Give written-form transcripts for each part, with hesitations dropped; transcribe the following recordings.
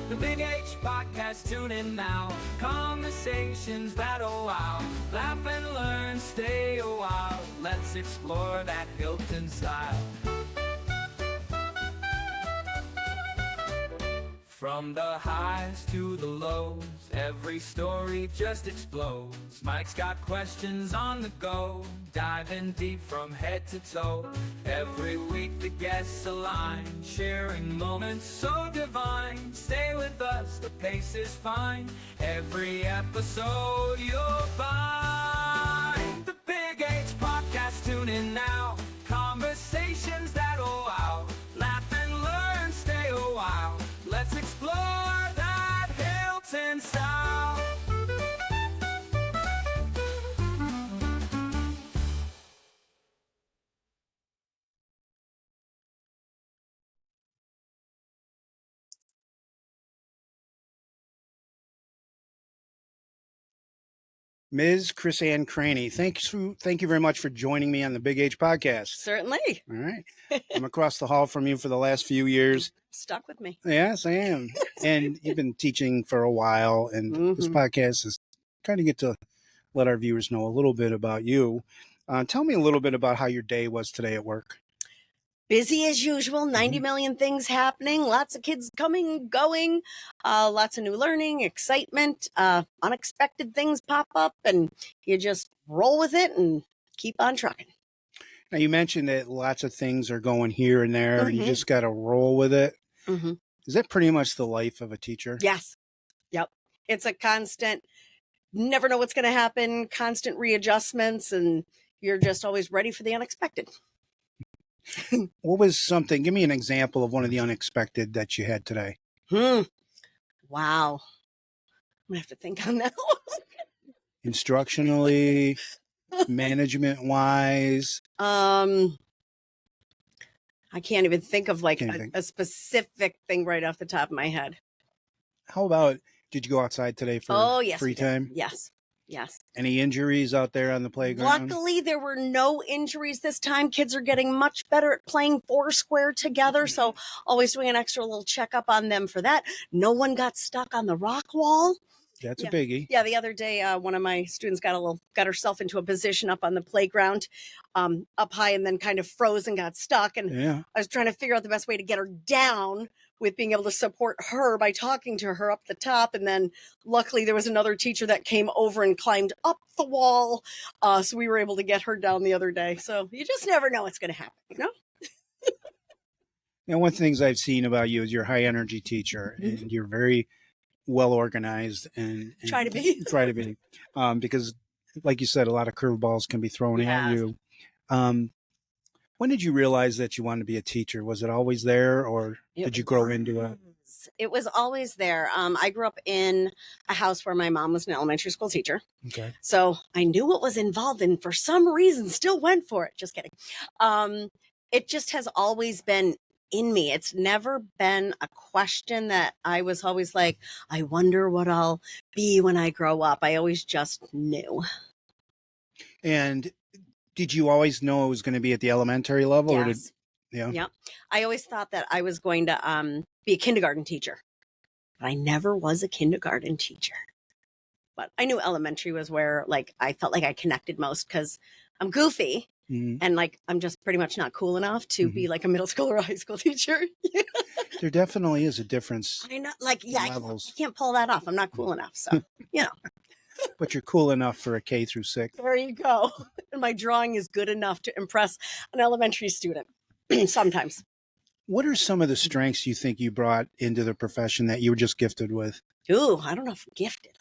The Big H Podcast, tune in now. Conversations that'll wow. Laugh and learn, stay a while. Let's explore that Hilton style. From the highs to the lows, every story just explodes. Mike's got questions on the go, diving deep from head to toe. Every week the guests align, sharing moments so divine. Stay with us, the pace is fine. Every episode you'll find. The Big H Podcast, tune in now. Conversations that'll wow. Laugh and learn, stay a while. Let's explore that Hilton style. Ms. Krisann Craney, thank you very much for joining me on the Big H Podcast. Certainly. All right. I'm across the hall from you for the last few years. Stuck with me. Yes, I am. And you've been teaching for a while, and this podcast is kind of get to let our viewers know a little bit about you. Tell me a little bit about how your day was today at work. Busy as usual, 90 million things happening, lots of kids coming, going, lots of new learning, excitement, unexpected things pop up, and you just roll with it and keep on trucking. Now, you mentioned that lots of things are going here and there, and you just got to roll with it. Is that pretty much the life of a teacher? Yes. Yep. It's a constant, never know what's going to happen, constant readjustments, and you're just always ready for the unexpected. What was something, give me an example of one of the unexpected that you had today. Wow. I'm going to have to think on that one. Instructionally, management-wise. I can't even think of like a specific thing right off the top of my head. How about, did you go outside today for free time? Yes. Yes. Any injuries out there on the playground? Luckily, there were no injuries this time. Kids are getting much better at playing foursquare together. So always doing an extra little checkup on them for that. No one got stuck on the rock wall. That's a biggie. Yeah, the other day, one of my students got herself into a position up on the playground, up high, and then kind of froze and got stuck. And I was trying to figure out the best way to get her down with being able to support her by talking to her up the top. And then luckily there was another teacher that came over and climbed up the wall. So we were able to get her down the other day. So you just never know what's going to happen, you know? Now, one of the things I've seen about you is you're a high energy teacher and you're very well organized and try to be because like you said, a lot of curveballs can be thrown at you. When did you realize that you wanted to be a teacher? Was it always there, or did you grow into it? It was always there. I grew up in a house where my mom was an elementary school teacher. Okay. So I knew what was involved and for some reason still went for it. Just kidding. It just has always been in me. It's never been a question that I was always like, I wonder what I'll be when I grow up. I always just knew. And did you always know it was going to be at the elementary level? Yes. Or Yeah. I always thought that I was going to be a kindergarten teacher, but I never was a kindergarten teacher. But I knew elementary was where like I felt like I connected most because I'm goofy and like I'm just pretty much not cool enough to be like a middle school or a high school teacher. There definitely is a difference. I know, like I can't pull that off. I'm not cool enough, so you know. But you're cool enough for a K through 6. There you go. And my drawing is good enough to impress an elementary student sometimes. What are some of the strengths you think you brought into the profession that you were just gifted with? Ooh, I don't know if I'm gifted.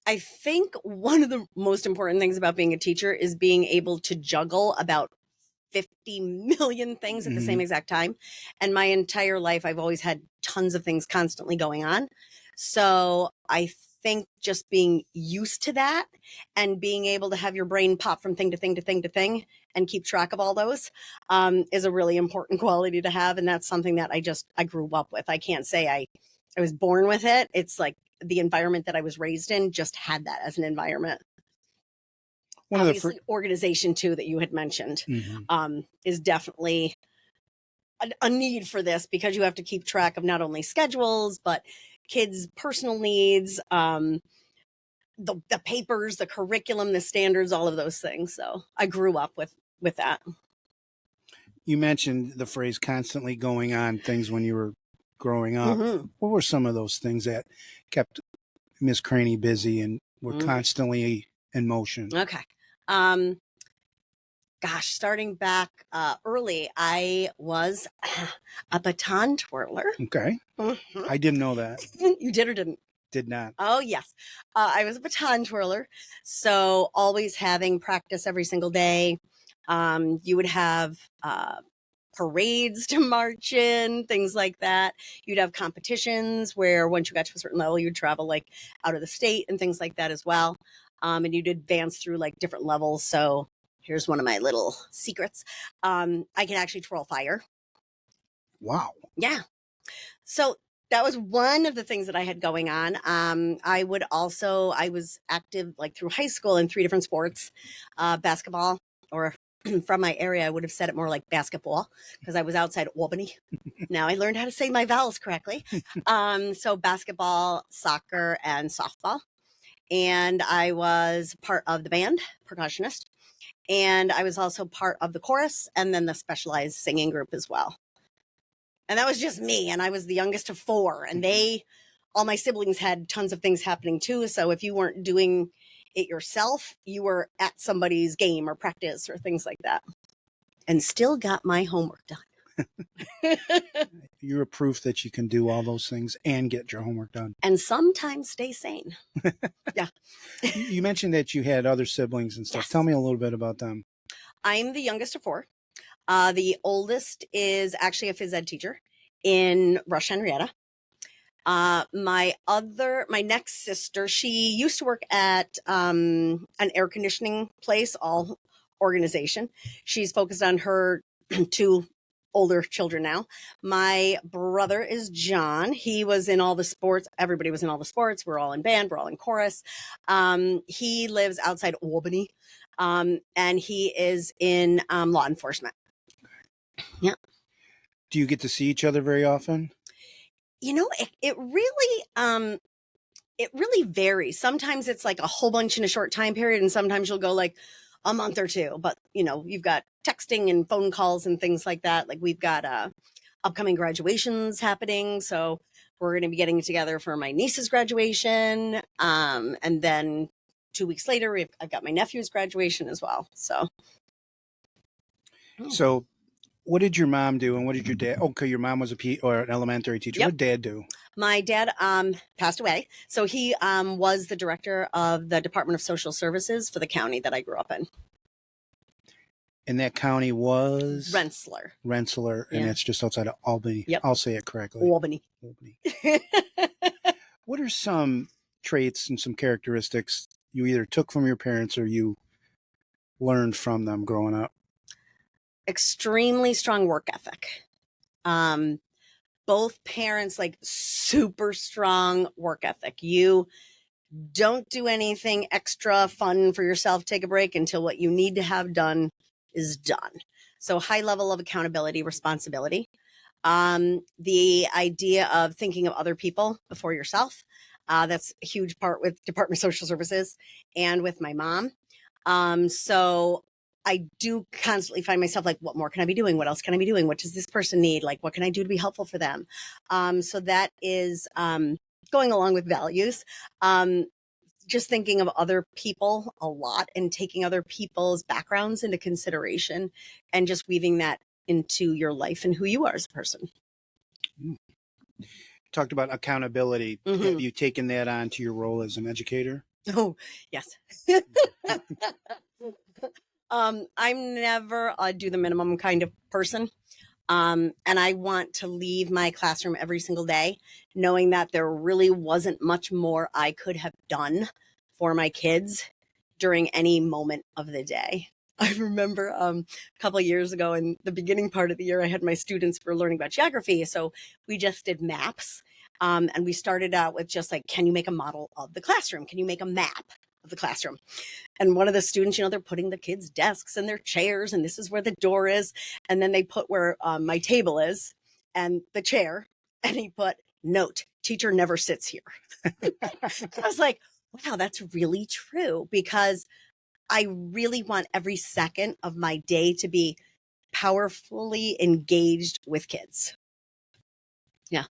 I think one of the most important things about being a teacher is being able to juggle about 50 million things at the same exact time. And my entire life, I've always had tons of things constantly going on. So I think just being used to that and being able to have your brain pop from thing to thing to thing to thing and keep track of all those is a really important quality to have. And that's something that I grew up with. I can't say I was born with it. It's like the environment that I was raised in just had that as an environment. Obviously, organization too, that you had mentioned is definitely a need for this because you have to keep track of not only schedules, but kids' personal needs, the papers, the curriculum, the standards, all of those things. So I grew up with that. You mentioned the phrase constantly going on things when you were growing up. Mm-hmm. What were some of those things that kept Miss Craney busy and were constantly in motion? Okay. Gosh, starting back early, I was a baton twirler. Okay. Mm-hmm. I didn't know that. You did or didn't? Did not. Oh, yes. I was a baton twirler. So always having practice every single day. You would have parades to march in, things like that. You'd have competitions where once you got to a certain level, you'd travel like out of the state and things like that as well. And you'd advance through like different levels. So here's one of my little secrets. I can actually twirl fire. Wow. Yeah. So that was one of the things that I had going on. I was active like through high school in 3 different sports, basketball, or from my area, I would have said it more like basketball because I was outside Albany. Now I learned how to say my vowels correctly. So basketball, soccer, and softball. And I was part of the band, percussionist. And I was also part of the chorus and then the specialized singing group as well. And that was just me. And I was the youngest of 4. And all my siblings had tons of things happening too. So if you weren't doing it yourself, you were at somebody's game or practice or things like that. And still got my homework done. You're a proof that you can do all those things and get your homework done. And sometimes stay sane. Yeah. You mentioned that you had other siblings and stuff. Yes. Tell me a little bit about them. I'm the youngest of 4. The oldest is actually a phys ed teacher in Rush Henrietta. My next sister, she used to work at an air conditioning place, all organization. She's focused on her 2 older children now. My brother is John. He was in all the sports. Everybody was in all the sports. We're all in band. We're all in chorus. He lives outside Albany, and he is in law enforcement. Yeah. Do you get to see each other very often? You know, it really varies. Sometimes it's like a whole bunch in a short time period, and sometimes you'll go like a month or 2. But you've got texting and phone calls and things like that. Like we've got upcoming graduations happening, so we're going to be getting together for my niece's graduation, and then 2 weeks later, I've got my nephew's graduation as well. So, what did your mom do, and what did your dad? Okay, your mom was an elementary teacher. Yep. What did Dad do? My dad passed away. So he was the director of the Department of Social Services for the county that I grew up in. And that county was? Rensselaer. And that's just outside of Albany. Yep. I'll say it correctly. Albany. What are some traits and some characteristics you either took from your parents or you learned from them growing up? Extremely strong work ethic. Both parents, like super strong work ethic. You don't do anything extra fun for yourself. Take a break until what you need to have done is done. So high level of accountability, responsibility. The idea of thinking of other people before yourself. That's a huge part with Department of Social Services and with my mom. So I do constantly find myself like, what more can I be doing? What else can I be doing? What does this person need? Like, what can I do to be helpful for them? So that is going along with values. Just thinking of other people a lot and taking other people's backgrounds into consideration and just weaving that into your life and who you are as a person. Talked about accountability. Mm-hmm. Have you taken that on to your role as an educator? Oh, yes. I'm never a do the minimum kind of person. And I want to leave my classroom every single day knowing that there really wasn't much more I could have done for my kids during any moment of the day. I remember a couple of years ago in the beginning part of the year, I had my students were learning about geography. So we just did maps. And we started out with just like, can you make a model of the classroom? Can you make a map? of the classroom. And one of the students, they're putting the kids' desks and their chairs, and this is where the door is. And then they put where my table is and the chair. And he put, note, teacher never sits here. I was like, wow, that's really true, because I really want every second of my day to be powerfully engaged with kids. Yeah.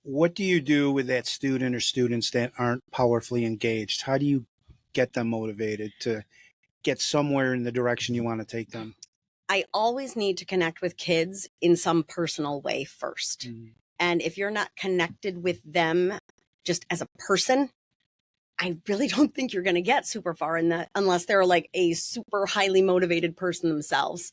What do you do with that student or students that aren't powerfully engaged? How do you get them motivated to get somewhere in the direction you want to take them? I always need to connect with kids in some personal way first. Mm-hmm. And if you're not connected with them just as a person, I really don't think you're going to get super far in that unless they're like a super highly motivated person themselves.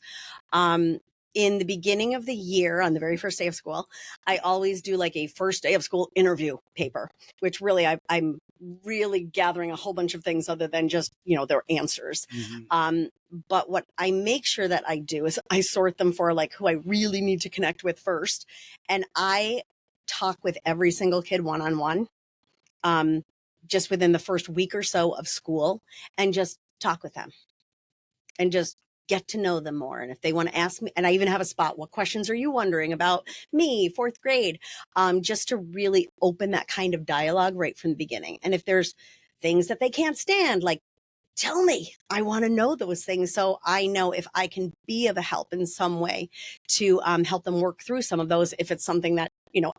In the beginning of the year, on the very first day of school, I always do like a first day of school interview paper, which really I'm really gathering a whole bunch of things other than just, their answers. Mm-hmm. But what I make sure that I do is I sort them for like who I really need to connect with first. And I talk with every single kid one-on-one. Just within the first week or so of school, and just talk with them and just get to know them more. And if they want to ask me, and I even have a spot, what questions are you wondering about me, fourth grade, just to really open that kind of dialogue right from the beginning. And if there's things that they can't stand, like, tell me, I want to know those things. So I know if I can be of a help in some way to help them work through some of those, if it's something that,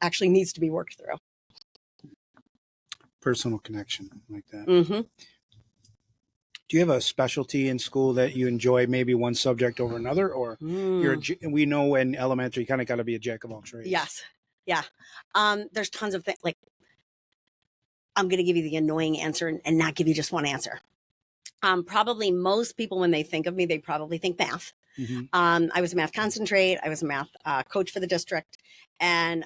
actually needs to be worked through. Personal connection like that. Mm-hmm. Do you have a specialty in school that you enjoy, maybe one subject over another, or we know in elementary you kind of got to be a jack of all trades? Yes. Yeah. There's tons of things. Like, I'm going to give you the annoying answer and not give you just one answer. Probably most people, when they think of me, they probably think math. Mm-hmm. I was a math concentrate. I was a math coach for the district, and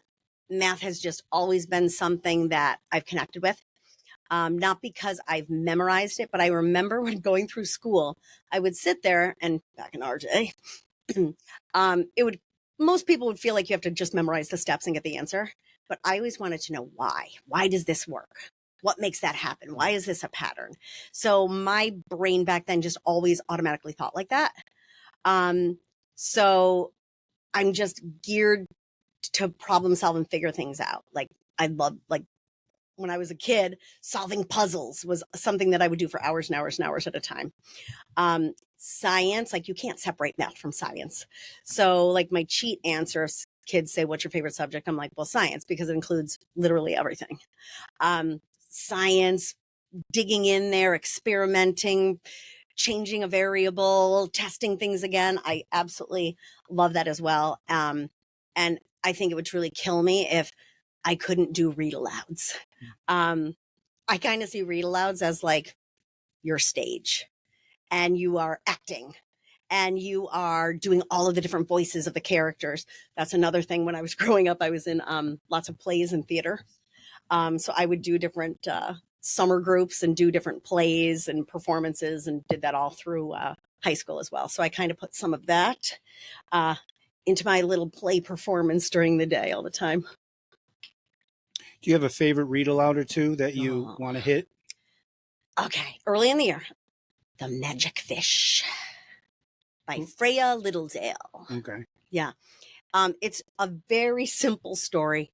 math has just always been something that I've connected with. Not because I've memorized it, but I remember when going through school, I would sit there, and back in our day, most people would feel like you have to just memorize the steps and get the answer. But I always wanted to know why. Why does this work? What makes that happen? Why is this a pattern? So my brain back then just always automatically thought like that. So I'm just geared to problem solve and figure things out. Like, I love, like, when I was a kid, solving puzzles was something that I would do for hours and hours and hours at a time. Science, like, you can't separate math from science. So like my cheat answers, kids say, what's your favorite subject? I'm like, well, science, because it includes literally everything. Science, digging in there, experimenting, changing a variable, testing things again. I absolutely love that as well. And I think it would truly kill me if I couldn't do read alouds. I kind of see read alouds as like your stage, and you are acting and you are doing all of the different voices of the characters. That's another thing. When I was growing up, I was in lots of plays and theater. So I would do different summer groups and do different plays and performances, and did that all through high school as well. So I kind of put some of that into my little play performance during the day all the time. Do you have a favorite read aloud or two that you want to hit? Okay. Early in the year, The Magic Fish by Freya Littledale. Okay. Yeah. It's a very simple story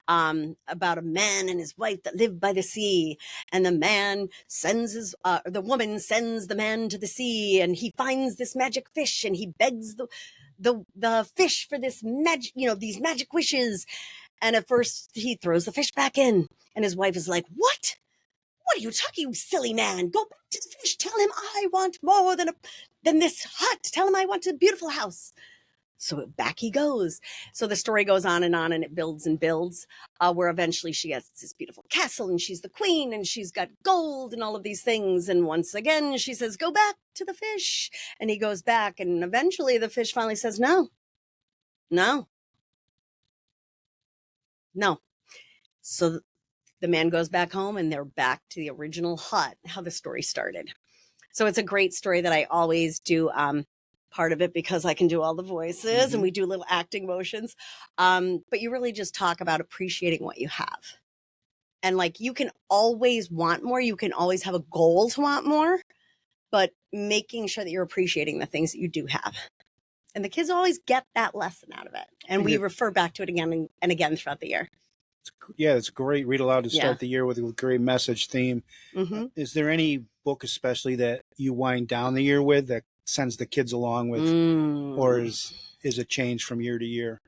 about a man and his wife that live by the sea, and the woman sends the man to the sea, and he finds this magic fish, and he begs the fish for this magic, these magic wishes. And at first he throws the fish back in, and his wife is like, what are you talking, you silly man? Go back to the fish. Tell him I want more than this hut. Tell him I want a beautiful house. So back he goes. So the story goes on, and it builds and builds, where eventually she gets this beautiful castle, and she's the queen, and she's got gold and all of these things. And once again, she says, go back to the fish. And he goes back, and eventually the fish finally says, no. So the man goes back home, and they're back to the original hut, how the story started. So it's a great story that I always do part of it because I can do all the voices, mm-hmm. and we do little acting motions. But you really just talk about appreciating what you have. And like, you can always want more. You can always have a goal to want more, but making sure that you're appreciating the things that you do have. And the kids always get that lesson out of it. And we refer back to it again and again throughout the year. Yeah, it's great. Read aloud to Yeah. start the year with a great message theme. Mm-hmm. Is there any book especially that you wind down the year with that sends the kids along with, or is it changed from year to year?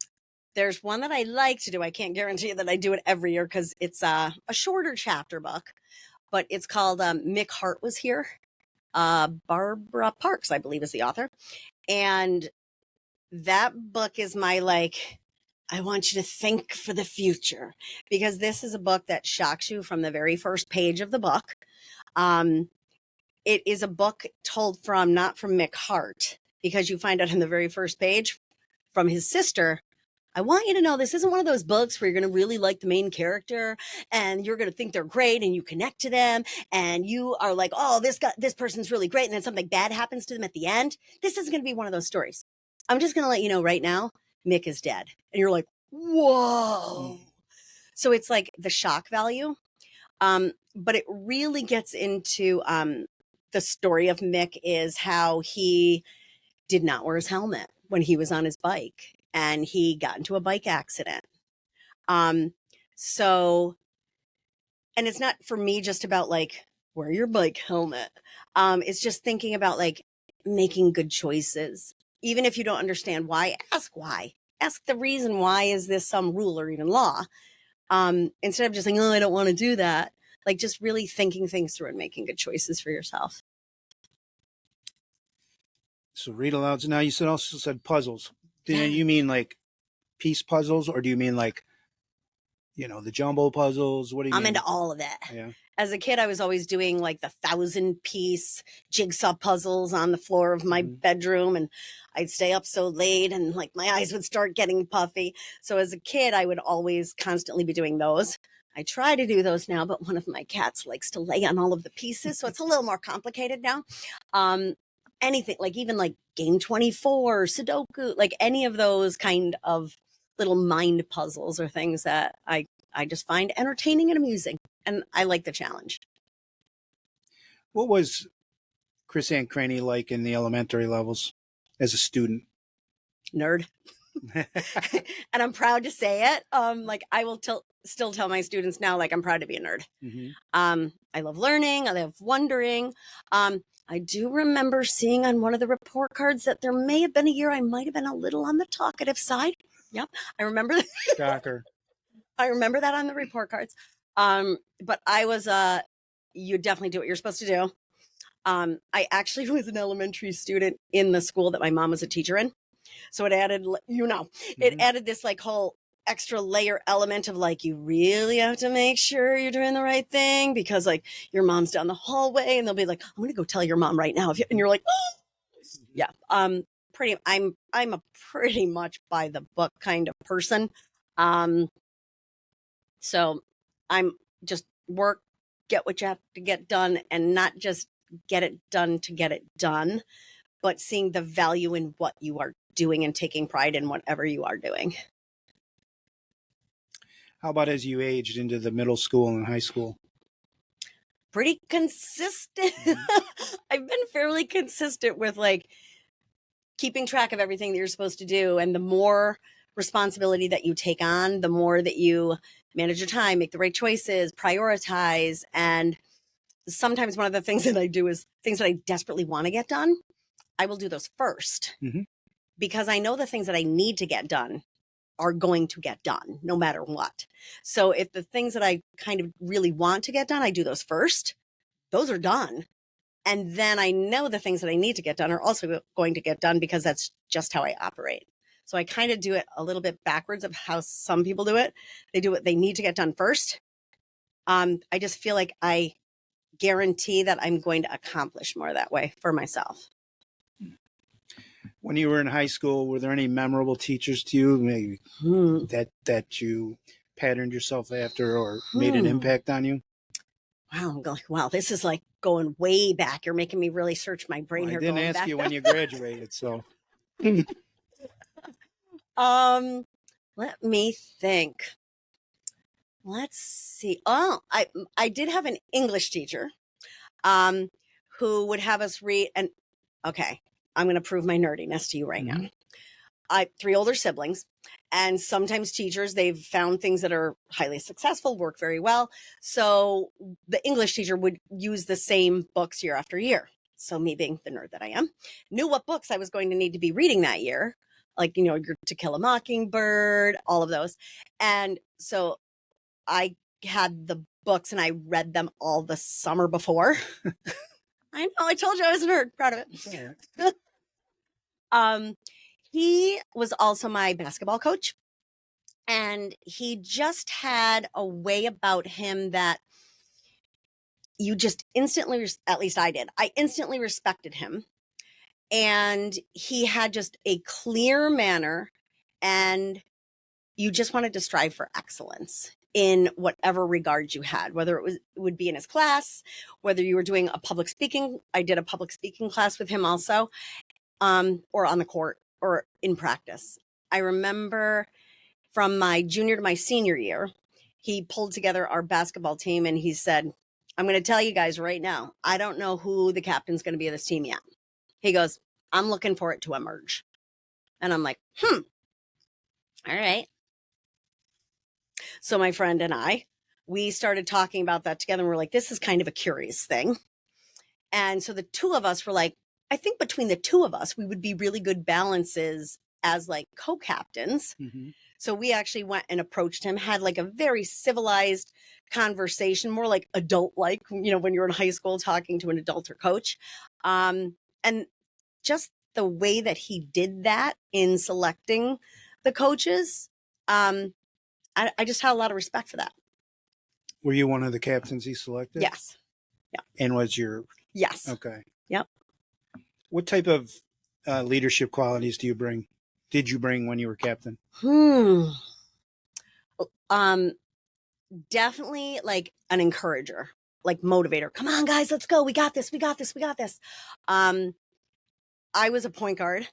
There's one that I like to do. I can't guarantee that I do it every year because it's a shorter chapter book, but it's called Mick Hart Was Here. Barbara Parks, I believe, is the author. And that book is my, like, I want you to think for the future, because this is a book that shocks you from the very first page of the book. It is a book told not from Mick Hart, because you find out in the very first page from his sister. I want you to know this isn't one of those books where you're going to really like the main character and you're going to think they're great and you connect to them and you are like, oh, this person's really great, and then something bad happens to them at the end. This isn't going to be one of those stories. I'm just going to let you know right now, Mick is dead. And you're like, whoa. So it's like the shock value. But it really gets into the story of Mick is how he did not wear his helmet when he was on his bike and he got into a bike accident. So, and it's not for me just about like, wear your bike helmet. It's just thinking about like making good choices. Even if you don't understand why, ask the reason. Why is this some rule or even law? Instead of just saying, oh, I don't want to do that. Like just really thinking things through and making good choices for yourself. So read aloud. So now you also said puzzles. Do you mean like piece puzzles, or do you mean like, the jumbo puzzles? What do you mean? I'm into all of it. Yeah. As a kid, I was always doing like the 1,000-piece jigsaw puzzles on the floor of my bedroom, and I'd stay up so late and like my eyes would start getting puffy. So as a kid, I would always constantly be doing those. I try to do those now, but one of my cats likes to lay on all of the pieces, so it's a little more complicated now. Anything like even like Game 24, Sudoku, like any of those kind of little mind puzzles or things that I just find entertaining and amusing. And I like the challenge. What was Krisann Craney like in the elementary levels as a student? Nerd. And I'm proud to say it. Like I will still tell my students now, like I'm proud to be a nerd. I love learning. I love wondering. I do remember seeing on one of the report cards that there may have been a year I might have been a little on the talkative side. Yep. I remember that. Shocker. I remember that on the report cards. But I was, you definitely do what you're supposed to do. I actually was an elementary student in the school that my mom was a teacher in. So it added, it added this like whole extra layer element of like, you really have to make sure you're doing the right thing because like your mom's down the hallway and they'll be like, I'm going to go tell your mom right now. And you're like, oh, yeah. I'm a pretty much by the book kind of person. So I'm just get what you have to get done, and not just get it done to get it done, but seeing the value in what you are doing and taking pride in whatever you are doing. How about as you aged into the middle school and high school? Pretty consistent. I've been fairly consistent with like keeping track of everything that you're supposed to do. And the more responsibility that you take on, the more that you manage your time, make the right choices, prioritize. And sometimes one of the things that I do is things that I desperately want to get done. I will do those first because I know the things that I need to get done are going to get done no matter what. So if the things that I kind of really want to get done, I do those first, those are done. And then I know the things that I need to get done are also going to get done because that's just how I operate. So I kind of do it a little bit backwards of how some people do it. They do what they need to get done first. I just feel like I guarantee that I'm going to accomplish more that way for myself. When you were in high school, were there any memorable teachers to you, maybe that you patterned yourself after or made an impact on you? Wow, I'm like, wow, this is like going way back. You're making me really search my brain here. I didn't ask you when you graduated, so. Let me think. let's see. Oh, I did have an English teacher um, who would have us read. And okay, I'm going to prove my nerdiness to you right now. I 3 older siblings, and sometimes teachers, they've found things that are highly successful, work very well. So the English teacher would use the same books year after year. So me being the nerd that I am, knew what books I was going to need to be reading that year, like, your To Kill a Mockingbird, all of those. And so I had the books and I read them all the summer before. I know, I told you I was a nerd, proud of it. He was also my basketball coach, and he just had a way about him that you just instantly, at least I did, I instantly respected him. And he had just a clear manner, and you just wanted to strive for excellence in whatever regard you had, whether it would be in his class, whether you were doing a public speaking. I did a public speaking class with him also, or on the court or in practice. I remember from my junior to my senior year, he pulled together our basketball team and he said, I'm going to tell you guys right now, I don't know who the captain's going to be of this team yet. He goes, I'm looking for it to emerge. And I'm like, all right. So my friend and I, we started talking about that together. And we're like, this is kind of a curious thing. And so the two of us were like, I think between the two of us, we would be really good balances as like co-captains. So we actually went and approached him, had like a very civilized conversation, more like adult-like, when you're in high school talking to an adult or coach. And just the way that he did that in selecting the coaches, I just had a lot of respect for that. Were you one of the captains he selected? Yes. Yeah. And was your... Yes. Okay. Yep. What type of leadership qualities did you bring when you were captain? Definitely like an encourager, like motivator. Come on, guys, let's go. We got this. We got this. We got this. I was a point guard.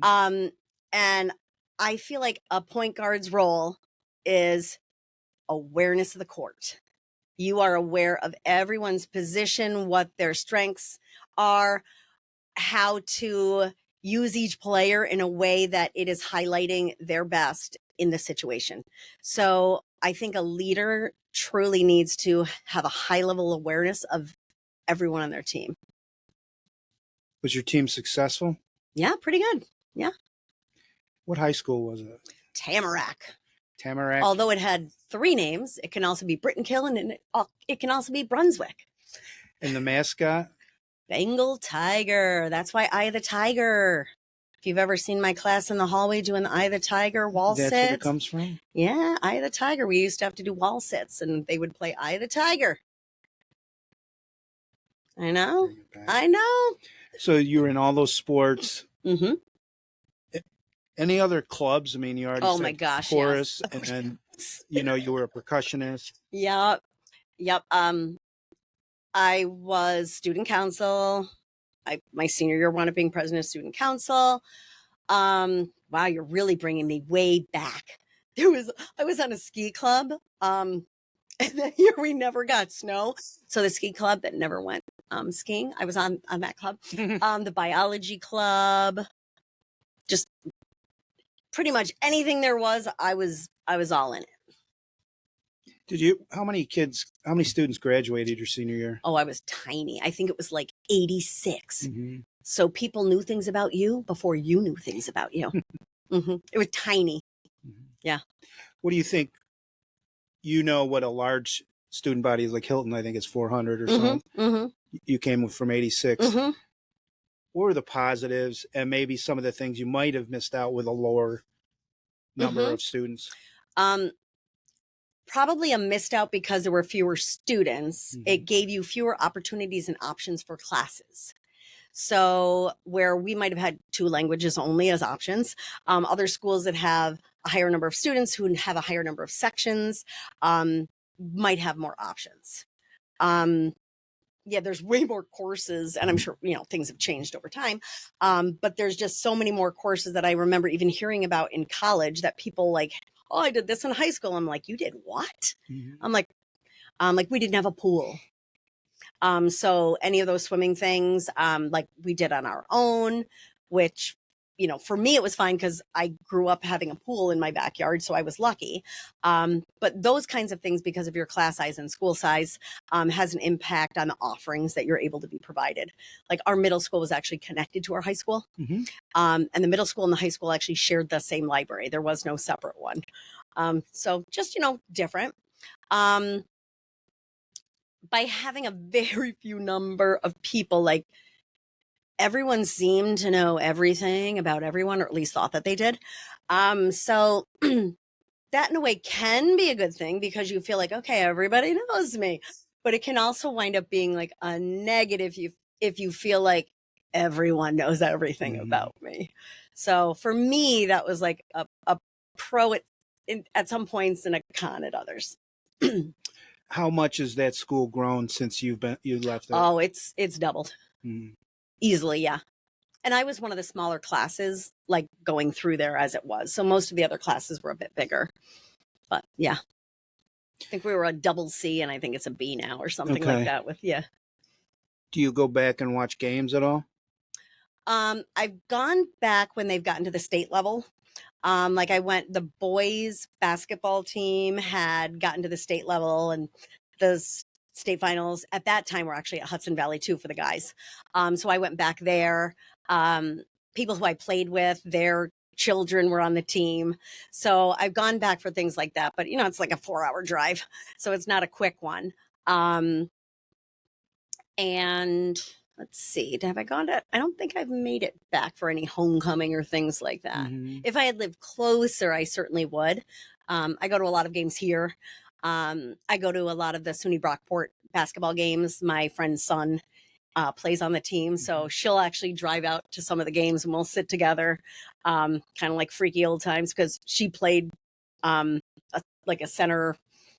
And I feel like a point guard's role is awareness of the court. You are aware of everyone's position, what their strengths are, how to use each player in a way that it is highlighting their best in the situation. So I think a leader truly needs to have a high level awareness of everyone on their team. Was your team successful? Yeah, pretty good. Yeah. What high school was it? Tamarack. Tamarack? Although it had 3 names, it can also be Brittenkill and it can also be Brunswick. And the mascot? Bengal tiger. That's why Eye of the Tiger. If you've ever seen my class in the hallway doing the Eye of the Tiger wall sits. That's where it comes from? Yeah, Eye of the Tiger. We used to have to do wall sits and they would play Eye of the Tiger. I know. I know. So you were in all those sports. Any other clubs? I mean, you already said my gosh, chorus, yes. and then, you were a percussionist. Yep. I was student council. My senior year wound up being president of student council. Wow, you're really bringing me way back. I was on a ski club. And that year we never got snow. So the ski club that never went skiing, I was on that club. The biology club, just pretty much anything there was, I was all in it. How many students graduated your senior year? Oh, I was tiny. I think it was like 86. So people knew things about you before you knew things about you. It was tiny. Yeah. What do you think? What a large student body is like Hilton, I think it's 400 or something. You came from 86. What were the positives and maybe some of the things you might have missed out with a lower number of students? Probably a missed out because there were fewer students. It gave you fewer opportunities and options for classes. So where we might have had 2 languages only as options, other schools that have a higher number of students who have a higher number of sections might have more options. There's way more courses, and I'm sure, things have changed over time. But there's just so many more courses that I remember even hearing about in college that people like oh, I did this in high school. I'm like, you did what? Mhm. I'm like, we didn't have a pool. So any of those swimming things, like we did on our own, which, for me, it was fine because I grew up having a pool in my backyard. So I was lucky. But those kinds of things, because of your class size and school size, has an impact on the offerings that you're able to be provided. Like our middle school was actually connected to our high school. Mhm. And the middle school and the high school actually shared the same library. There was no separate one. So just, different. By having a very few number of people, like everyone seemed to know everything about everyone, or at least thought that they did. So that in a way can be a good thing because you feel like, okay, everybody knows me, but it can also wind up being like a negative if you feel like everyone knows everything about me. So for me, that was like a pro at some points and a con at others. How much has that school grown since you left it? Oh, it's doubled. Mhm. Easily, yeah. And I was one of the smaller classes, like going through there as it was. So most of the other classes were a bit bigger. But yeah, I think we were a double C and I think it's a B now or something like that yeah. Do you go back and watch games at all? I've gone back when they've gotten to the state level. Like the boys basketball team had gotten to the state level and the state finals at that time were actually at Hudson Valley too for the guys. So I went back there. People who I played with, their children were on the team. So I've gone back for things like that, but it's like a 4-hour drive. So it's not a quick one. And let's see, have I gone to, I don't think I've made it back for any homecoming or things like that. If I had lived closer, I certainly would. I go to a lot of games here. I go to a lot of the SUNY Brockport basketball games. My friend's son plays on the team. So she'll actually drive out to some of the games and we'll sit together, kind of like freaky old times because she played like a center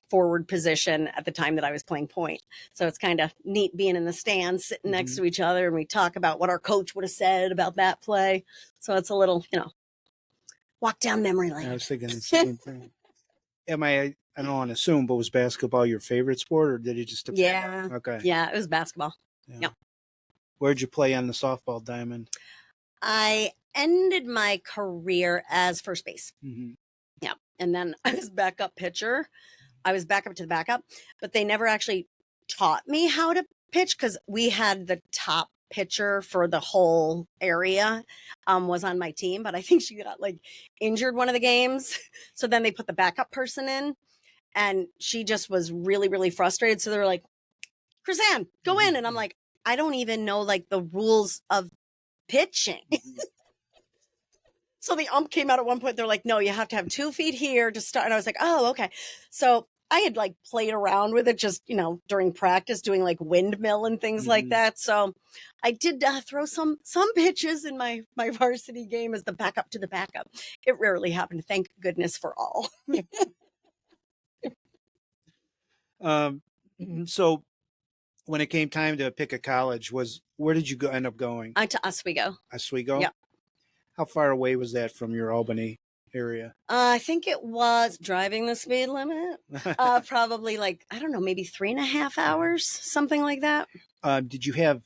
forward position at the time that I was playing point. So it's kind of neat being in the stands, sitting next to each other, and we talk about what our coach would have said about that play. So it's a little, walk down memory lane. I was thinking the same thing. I don't want to assume, but was basketball your favorite sport, or did you just? Yeah. Okay. Yeah, it was basketball. Yeah. Yep. Where'd you play on the softball diamond? I ended my career as first base. Yeah. And then I was backup pitcher. I was backup to the backup, but they never actually taught me how to pitch because we had the top pitcher for the whole area was on my team, but I think she got like injured one of the games. So then they put the backup person in and she just was really, really frustrated. So they were like, Krisann, go in. And I'm like, I don't even know like the rules of pitching. So the ump came out at one point. They're like, no, you have to have 2 feet here to start. And I was like, oh, okay. So I had like played around with it just, during practice doing like windmill and things like that. So I did throw some pitches in my varsity game as the backup to the backup. It rarely happened. Thank goodness for all. So when it came time to pick a college, where did you end up going? To Oswego. Oswego? Yep. How far away was that from your Albany area? I think it was driving the speed limit. Probably like, I don't know, maybe 3.5 hours, something like that. Did you have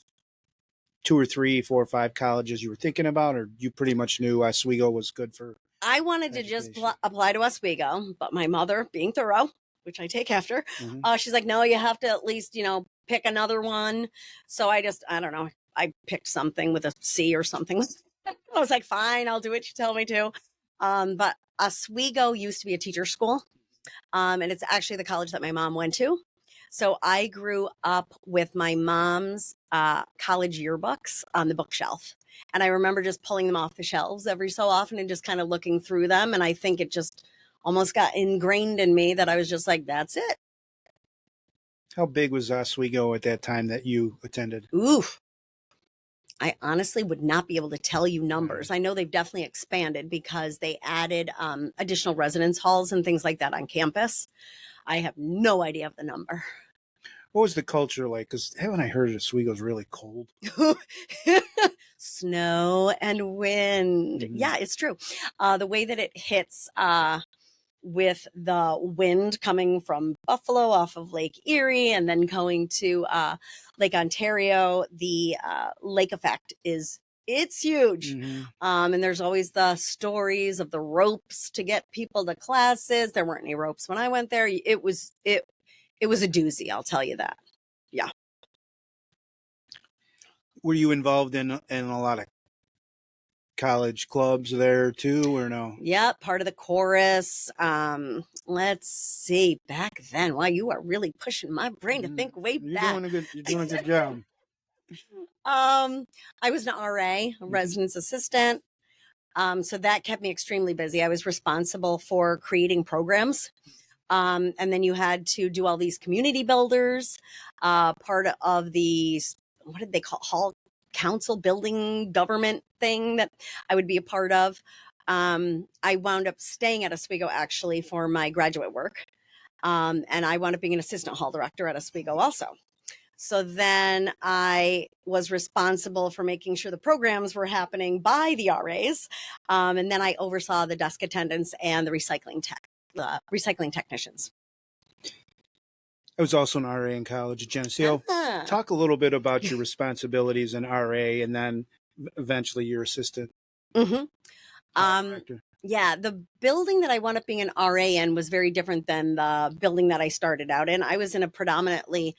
2 or 3, 4 or 5 colleges you were thinking about, or you pretty much knew Oswego was good for? I wanted to just apply to Oswego, but my mother, being thorough, which I take after, she's like, no, you have to at least, pick another one. So I don't know. I picked something with a C or something. I was like, fine, I'll do what you tell me to. But Oswego used to be a teacher school. And it's actually the college that my mom went to. So I grew up with my mom's college yearbooks on the bookshelf. And I remember just pulling them off the shelves every so often and just kind of looking through them. And I think it just almost got ingrained in me that I was just like, that's it. How big was Oswego at that time that you attended? Oof. I honestly would not be able to tell you numbers. I know they've definitely expanded because they added additional residence halls and things like that on campus. I have no idea of the number. What was the culture like? Because haven't I heard Oswego's really cold? Snow and wind. Yeah, it's true. The way that it hits with the wind coming from Buffalo off of Lake Erie and then going to Lake Ontario, the lake effect it's huge. And there's always the stories of the ropes to get people to classes. There weren't any ropes when I went there. It was a doozy, I'll tell you that. Yeah. Were you involved in a lot of college clubs there too, or no? Yep, part of the chorus. Let's see, back then. Wow, you are really pushing my brain to think way back. You're doing a good job. I was an RA, a residence assistant. So that kept me extremely busy. I was responsible for creating programs. And then you had to do all these community builders, part of the, what did they call, hall council building government thing that I would be a part of. I wound up staying at Oswego actually for my graduate work. And I wound up being an assistant hall director at Oswego also. So then I was responsible for making sure the programs were happening by the RAs. And then I oversaw the desk attendants and the recycling technicians. I was also an RA in college at Geneseo. Talk a little bit about your responsibilities in RA and then eventually your assistant. Yeah, the building that I wound up being an RA in was very different than the building that I started out in. I was in a predominantly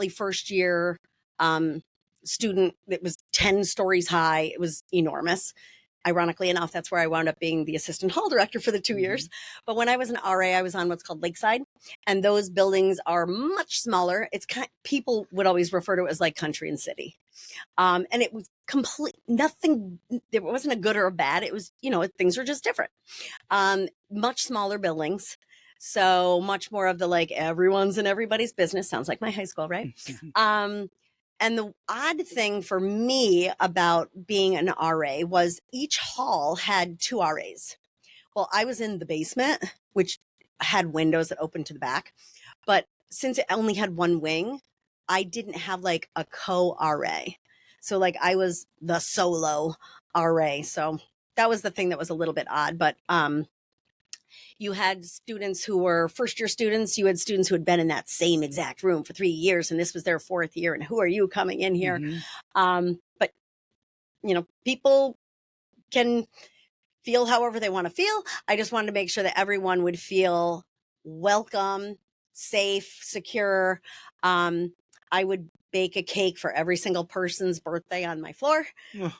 first year student that was 10 stories high. It was enormous. Ironically enough, that's where I wound up being the assistant hall director for the 2 years. But when I was an RA, I was on what's called Lakeside, and those buildings are much smaller. It's people would always refer to it as like country and city. And it was nothing, there wasn't a good or a bad. It was, things were just different. Much smaller buildings. So much more of the like everyone's in everybody's business. Sounds like my high school, right? And the odd thing for me about being an RA was each hall had 2 RAs. Well, I was in the basement, which had windows that opened to the back. But since it only had one wing, I didn't have like a co-RA. So like I was the solo RA. So that was the thing that was a little bit odd. But you had students who were first year students. You had students who had been in that same exact room for 3 years, and this was their 4th year. And who are you coming in here? But, people can feel however they want to feel. I just wanted to make sure that everyone would feel welcome, safe, secure. I would bake a cake for every single person's birthday on my floor.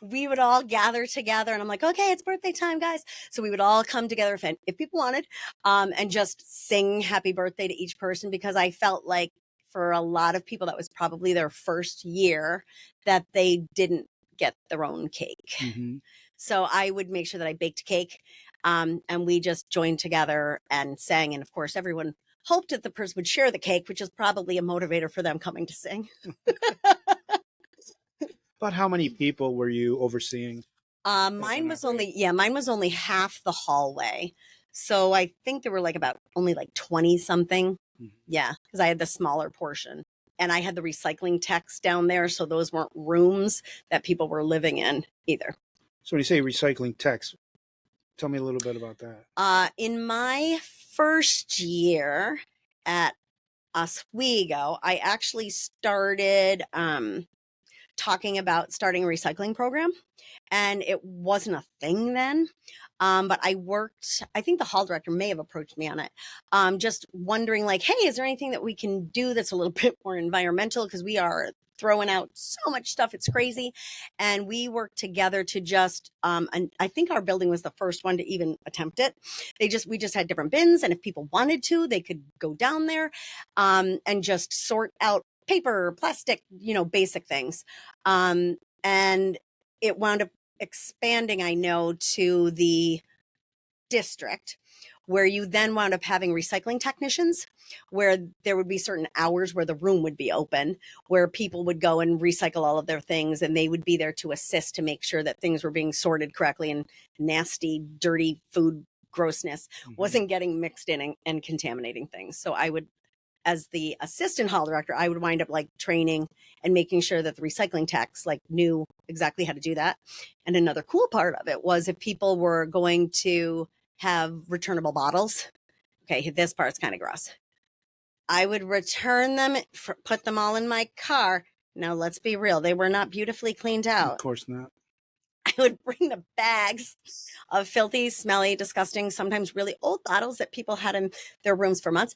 We would all gather together and I'm like, okay, it's birthday time, guys. So we would all come together if people wanted, and just sing happy birthday to each person, because I felt like for a lot of people, that was probably their first year that they didn't get their own cake. So I would make sure that I baked a cake, and we just joined together and sang. And of course, everyone hoped that the person would share the cake, which is probably a motivator for them coming to sing. About how many people were you overseeing? Mine was only half the hallway. So I think there were only 20 something. Yeah, because I had the smaller portion. And I had the recycling techs down there. So those weren't rooms that people were living in either. So when you say recycling techs, tell me a little bit about that. In my first year at Oswego, I actually started talking about starting a recycling program, and it wasn't a thing then. But I think the hall director may have approached me on it, just wondering hey, is there anything that we can do that's a little bit more environmental? Because we are throwing out so much stuff. It's crazy. And we worked together to just, and I think our building was the first one to even attempt it. We just had different bins. And if people wanted to, they could go down there, and just sort out paper, plastic, basic things. And it wound up expanding, I know, to the district, where you then wound up having recycling technicians, where there would be certain hours where the room would be open, where people would go and recycle all of their things, and they would be there to assist to make sure that things were being sorted correctly and nasty, dirty food grossness wasn't getting mixed in and contaminating things. So I would, as the assistant hall director, I would wind up training and making sure that the recycling techs knew exactly how to do that. And another cool part of it was if people were going to have returnable bottles. Okay, this part's kind of gross. I would return them, put them all in my car. Now, let's be real. They were not beautifully cleaned Of out. course not. I would bring the bags of filthy, smelly, disgusting, sometimes really old bottles that people had in their rooms for months,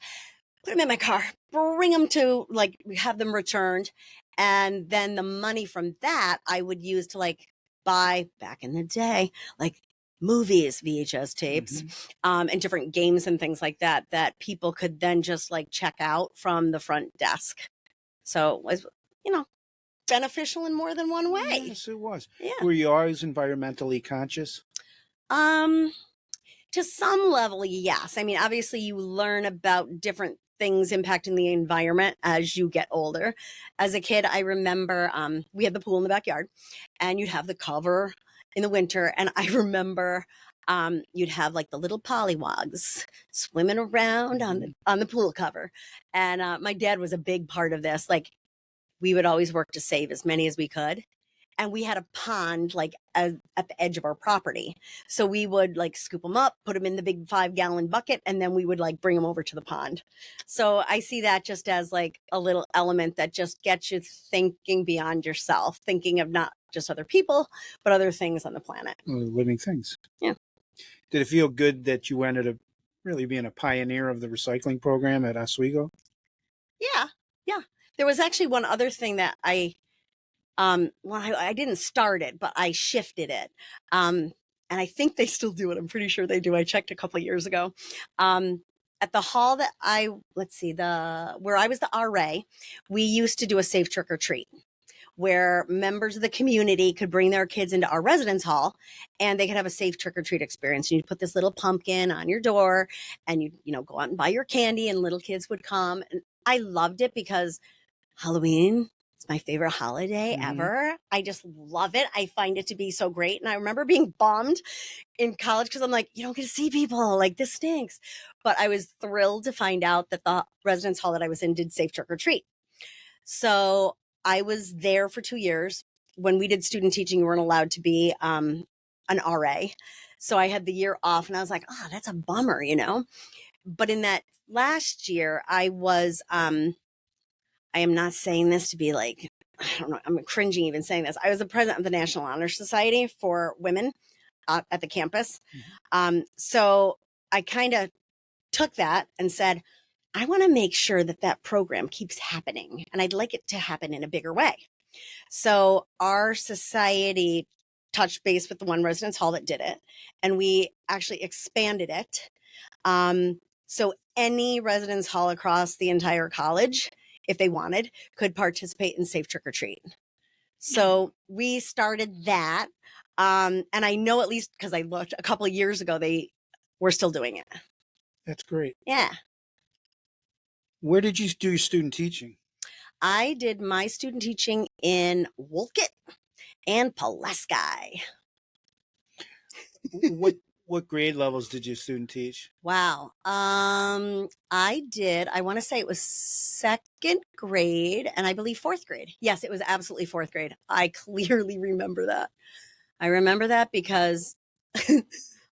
put them in my car, bring them to, like, have them returned. And then the money from that I would use to, like, buy, back in the day, like, movies, VHS tapes, and different games and things like that, that people could then just, like, check out from the front desk. So it was, you know, beneficial in more than one way. Yes, it was. Yeah. Were you always environmentally conscious? To some level, yes. I mean, obviously you learn about different things impacting the environment as you get older. As a kid, I remember we had the pool in the backyard, and you'd have the cover in the winter. And I remember you'd have like the little pollywogs swimming around on the pool cover. And my dad was a big part of this. Like, we would always work to save as many as we could. And we had a pond like at the edge of our property. So we would like scoop them up, put them in the big 5-gallon bucket, and then we would like bring them over to the pond. So I see that just as like a little element that just gets you thinking beyond yourself, thinking of not just other people, but other things on the planet. Living things. Yeah. Did it feel good that you ended up really being a pioneer of the recycling program at Oswego? Yeah. Yeah. There was actually one other thing that I didn't start it, but I shifted it. And I think they still do it. I'm pretty sure they do. I checked a couple of years ago. At the hall that where I was the RA, we used to do a safe trick or treat where members of the community could bring their kids into our residence hall and they could have a safe trick or treat experience. And you'd put this little pumpkin on your door and you'd, go out and buy your candy and little kids would come. And I loved it because Halloween, it's my favorite holiday ever. I just love it. I find it to be so great. And I remember being bummed in college because I'm like, you don't get to see people. Like, this stinks. But I was thrilled to find out that the residence hall that I was in did safe trick or treat. So I was there for 2 years. When we did student teaching, you weren't allowed to be an RA. So I had the year off and I was like, oh, that's a bummer, But in that last year, I was I am not saying this to be like, I don't know, I'm cringing even saying this. I was the president of the National Honor Society for women at the campus. So I kind of took that and said, I want to make sure that that program keeps happening. And I'd like it to happen in a bigger way. So our society touched base with the one residence hall that did it. And we actually expanded it. So any residence hall across the entire college, if they wanted, could participate in safe trick or treat. So we started that. And I know, at least because I looked a couple of years ago, they were still doing it. That's great. Yeah. Where did you do your student teaching? I did my student teaching in Wolcott and Pulaski. What grade levels did you student teach? Wow. I want to say it was 2nd grade and I believe 4th grade. Yes, it was absolutely 4th grade. I clearly remember that. I remember that because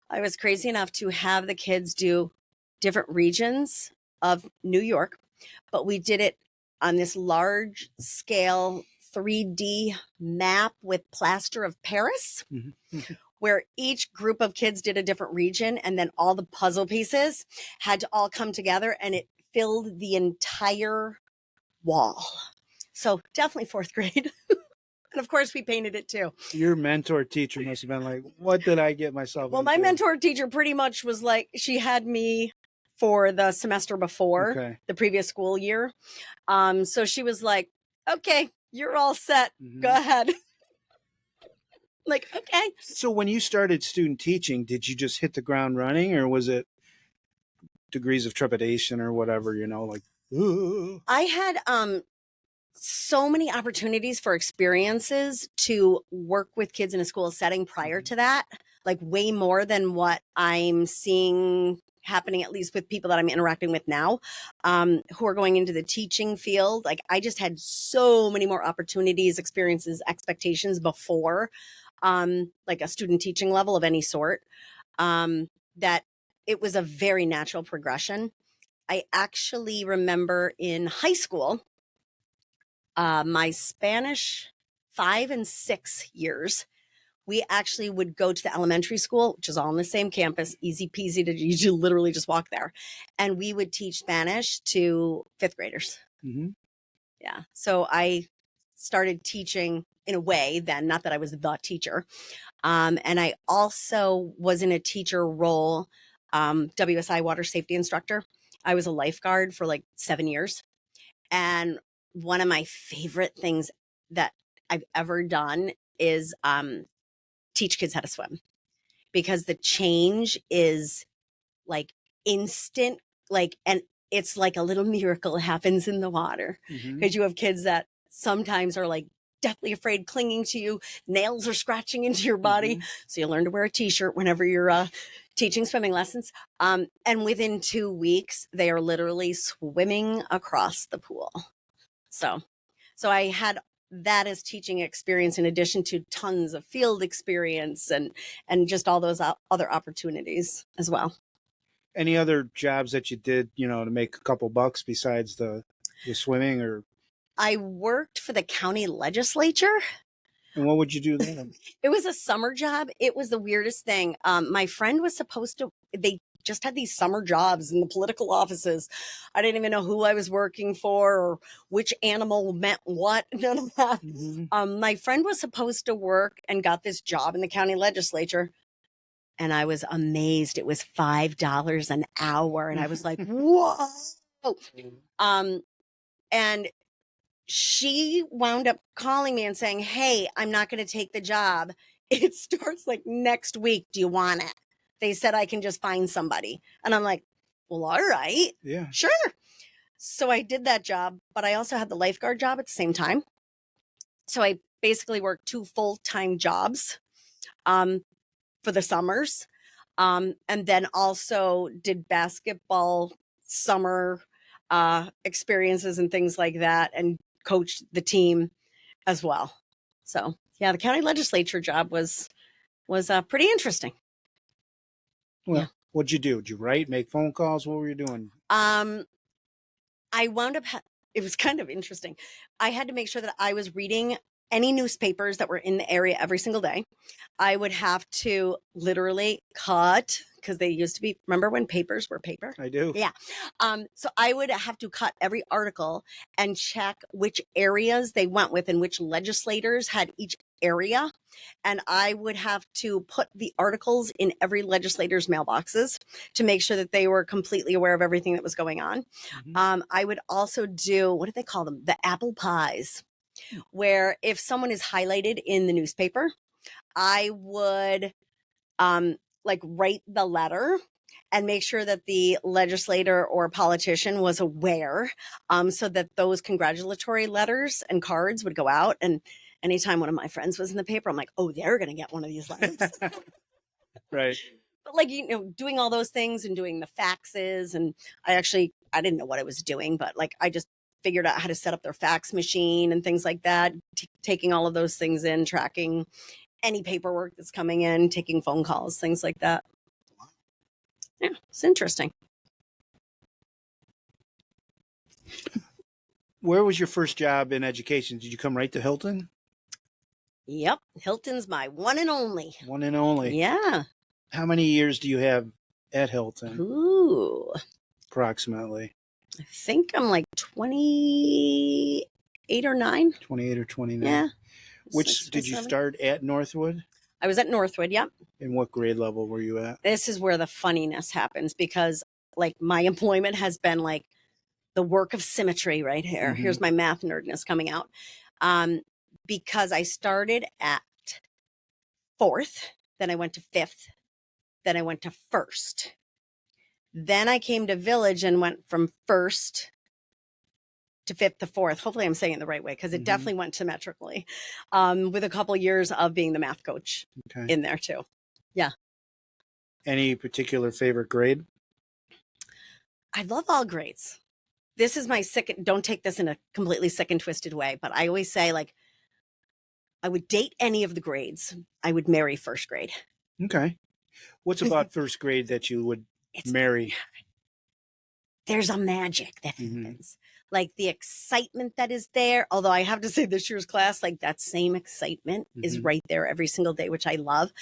I was crazy enough to have the kids do different regions of New York, but we did it on this large scale 3D map with plaster of Paris. Where each group of kids did a different region and then all the puzzle pieces had to all come together and it filled the entire wall. So definitely 4th grade. And of course we painted it too. Your mentor teacher must have been like, what did I get myself Well, into? my mentor teacher pretty much was like, she had me for the semester before the previous school year. So she was like, okay, you're all set. Go ahead. Like, okay. So when you started student teaching, did you just hit the ground running or was it degrees of trepidation or whatever, like, ugh? I had so many opportunities for experiences to work with kids in a school setting prior to that, like way more than what I'm seeing happening, at least with people that I'm interacting with now, who are going into the teaching field. Like, I just had so many more opportunities, experiences, expectations before like a student teaching level of any sort, that it was a very natural progression. I actually remember in high school, my Spanish 5 and 6 years, we actually would go to the elementary school, which is all on the same campus, easy peasy to you literally just walk there. And we would teach Spanish to 5th graders. Mm-hmm. Yeah. So I started teaching in a way then, not that I was the teacher. And I also was in a teacher role, WSI water safety instructor. I was a lifeguard for like 7 years. And one of my favorite things that I've ever done is teach kids how to swim, because the change is like instant, like, and it's like a little miracle happens in the water, because you have kids that sometimes are like deathly afraid, clinging to you, nails are scratching into your body. So you learn to wear a t-shirt whenever you're teaching swimming lessons. And within 2 weeks, they are literally swimming across the pool. So I had that as teaching experience in addition to tons of field experience and just all those other opportunities as well. Any other jobs that you did, to make a couple bucks besides the swimming? Or I worked for the county legislature. and what would you do then? It was a summer job. It was the weirdest thing. My friend was supposed to, they just had these summer jobs in the political offices. I didn't even know who I was working for or which animal meant what, none of that. My friend was supposed to work and got this job in the county legislature. And I was amazed. It was $5 an hour. And I was like, whoa. And she wound up calling me and saying, hey, I'm not going to take the job. It starts like next week. Do you want it? They said I can just find somebody. And I'm like, well, all right. Yeah. Sure. So I did that job, but I also had the lifeguard job at the same time. So I basically worked 2 full-time jobs for the summers. And then also did basketball summer experiences and things like that, and coached the team as well. So yeah, the county legislature job was pretty interesting. Well, Yeah. what'd you do? Did you write, make phone calls? What were you doing? I wound up, it was kind of interesting. I had to make sure that I was reading any newspapers that were in the area every single day. I would have to literally cut, because they used to be, remember when papers were paper? I do. Yeah. So I would have to cut every article and check which areas they went with and which legislators had each area. And I would have to put the articles in every legislator's mailboxes to make sure that they were completely aware of everything that was going on. I would also do, what do they call them? The apple pies, where if someone is highlighted in the newspaper, I would like write the letter and make sure that the legislator or politician was aware, so that those congratulatory letters and cards would go out. And anytime one of my friends was in the paper, I'm like, oh, they're going to get one of these letters. Right. But like, doing all those things and doing the faxes. And I didn't know what I was doing, but like, I just figured out how to set up their fax machine and things like that, taking all of those things in, tracking any paperwork that's coming in, taking phone calls, things like that. Yeah, it's interesting. Where was your first job in education? Did you come right to Hilton? Yep. Hilton's my one and only. One and only. Yeah. How many years do you have at Hilton? Ooh. Approximately. I think I'm like 28 or 9. 28 or 29. Yeah. Which did you start at Northwood? I was at Northwood, yep. And what grade level were you at? This is where the funniness happens, because like my employment has been like the work of symmetry right here. Here's my math nerdness coming out. Because I started at 4th, then I went to 5th, then I went to 1st. Then I came to Village and went from 1st to 5th to 4th. Hopefully I'm saying it the right way, because it definitely went symmetrically, with a couple years of being the math coach in there too. Yeah. Any particular favorite grade? I love all grades. This is my don't take this in a completely sick and twisted way, but I always say, like, I would date any of the grades. I would marry 1st grade. Okay. What's about 1st grade that you would it's Mary. there's a magic that Mhm. happens. Like the excitement that is there. Although I have to say this year's class, like that same excitement is Mhm. right there every single day, which I love.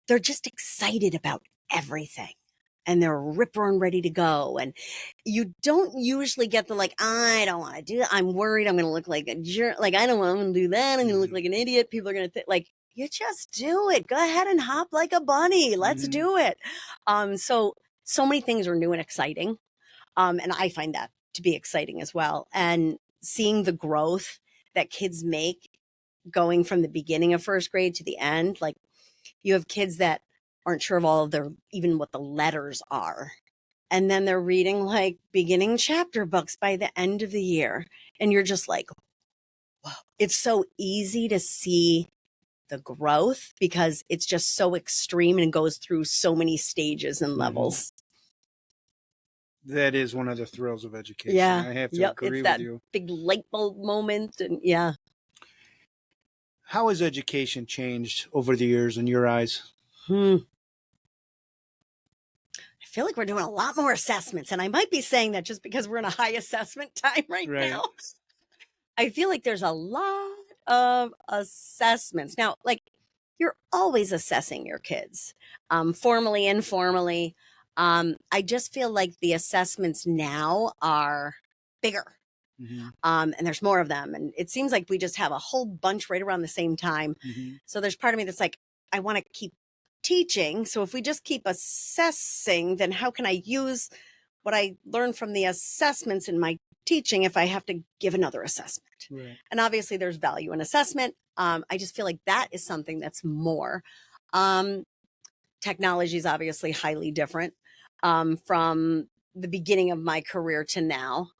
They're just excited about everything. And they're rip roaring ready to go. And you don't usually get the like, I don't want to do that. I'm worried I'm going to look like a jerk. Like, I don't want to do that. I'm going to look Mhm. like an idiot. People are going to think like, you just do it. Go ahead and hop like a bunny. Let's Mhm. do it. So many things are new and exciting. And I find that to be exciting as well. And seeing the growth that kids make going from the beginning of first grade to the end, like you have kids that aren't sure of all of their, even what the letters are. And then they're reading like beginning chapter books by the end of the year. And you're just like, wow, it's so easy to see the growth because it's just so extreme and goes through so many stages and levels. That is one of the thrills of education. Yeah. I have to Yep. agree It's with that you. big light bulb moment. And yeah. How has education changed over the years in your eyes? I feel like we're doing a lot more assessments. And I might be saying that just because we're in a high assessment time right now. I feel like there's a lot of assessments. Now, like you're always assessing your kids, formally, informally. I just feel like the assessments now are bigger. Mhm. And there's more of them. And it seems like we just have a whole bunch right around the same time. Mhm. So there's part of me that's like, I want to keep teaching. So if we just keep assessing, then how can I use what I learned from the assessments in my teaching if I have to give another assessment? Right. And obviously there's value in assessment. I just feel like that is something that's more. Technology is obviously highly different from the beginning of my career to now.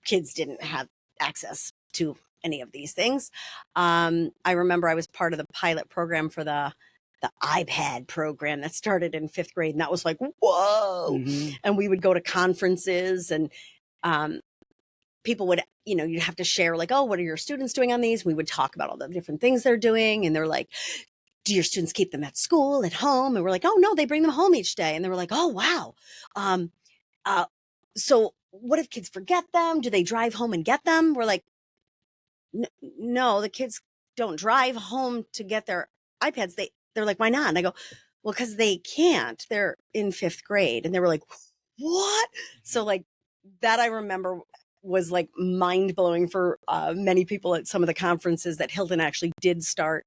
Kids didn't have access to any of these things. I remember I was part of the pilot program for the iPad program that started in 5th grade. And that was like, whoa. Mhm. And we would go to conferences and people would, you'd have to share like, oh, what are your students doing on these? We would talk about all the different things they're doing. And they're like, do your students keep them at school, at home? And we're like, oh, no, they bring them home each day. And they were like, oh, wow. Um, uh, so what if kids forget them? Do they drive home and get them? We're like, no, the kids don't drive home to get their iPads. They're like, why not? And I go, well, because they can't. They're in 5th grade. And they were like, what? So like that I remember was like mind blowing for many people at some of the conferences that Hilton actually did start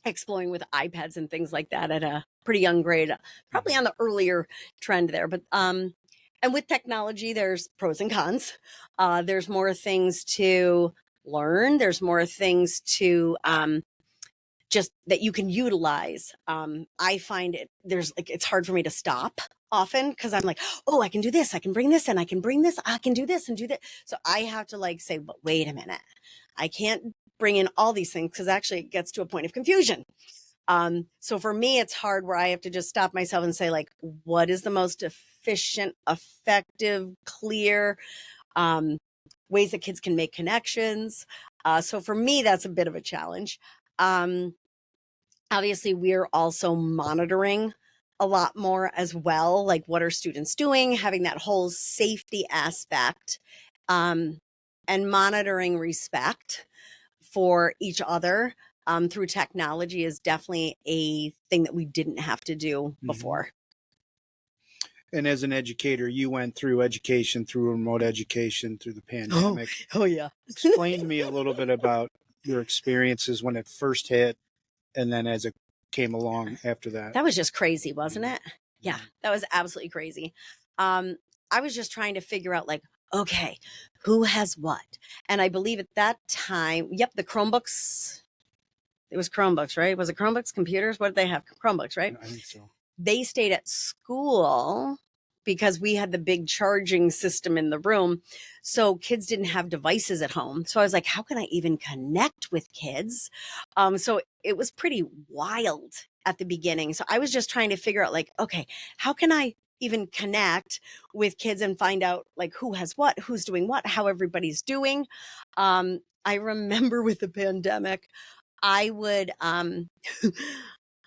exploring with iPads and things like that at a pretty young grade, probably on the earlier trend there. But and with technology, there's pros and cons. There's more things to learn. There's more things to just that you can utilize. I find there's like it's hard for me to stop often because I'm like, oh, I can do this, I can bring this, and I can bring this, I can do this and do that. So I have to like say, but wait a minute, I can't bring in all these things because actually it gets to a point of confusion. So for me, it's hard where I have to just stop myself and say, like, what is the most efficient, effective, clear ways that kids can make connections? So for me, that's a bit of a challenge. Obviously, we're also monitoring a lot more as well, like what are students doing, having that whole safety aspect, and monitoring respect for each other through technology is definitely a thing that we didn't have to do before. And as an educator, you went through education, through remote education, through the pandemic. Oh yeah. Explain to me a little bit about your experiences when it first hit and then as it came along after that. That was just crazy, wasn't it? Yeah, that was absolutely crazy. I was just trying to figure out like, okay, who has what? And I believe at that time, yep, the Chromebooks, it was Chromebooks, right? Was it Chromebooks, computers? What did they have? Chromebooks, right? I think so. They stayed at school because we had the big charging system in the room. So kids didn't have devices at home. So I was like, how can I even connect with kids? So it was pretty wild at the beginning. So I was just trying to figure out like, okay, how can I even connect with kids and find out like who has what, who's doing what, how everybody's doing. I remember with the pandemic, I would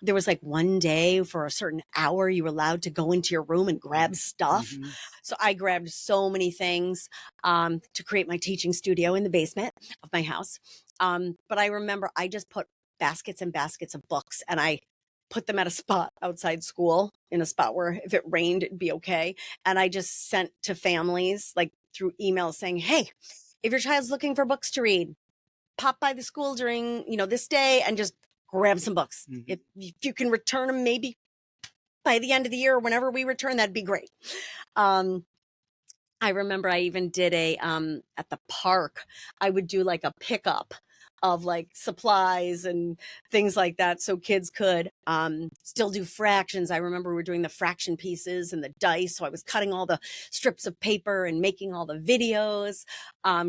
there was like one day for a certain hour you were allowed to go into your room and grab stuff. Mhm. So I grabbed so many things to create my teaching studio in the basement of my house. But I remember I just put baskets and baskets of books, and I put them at a spot outside school, in a spot where if it rained, it'd be okay. And I just sent to families like through email saying, hey, if your child's looking for books to read, pop by the school during, this day and just grab some books. Mhm. If you can return them maybe by the end of the year or whenever we return, that'd be great. I remember I even did at the park, I would do like a pickup of like supplies and things like that so kids could still do fractions. I remember we were doing the fraction pieces and the dice. So I was cutting all the strips of paper and making all the videos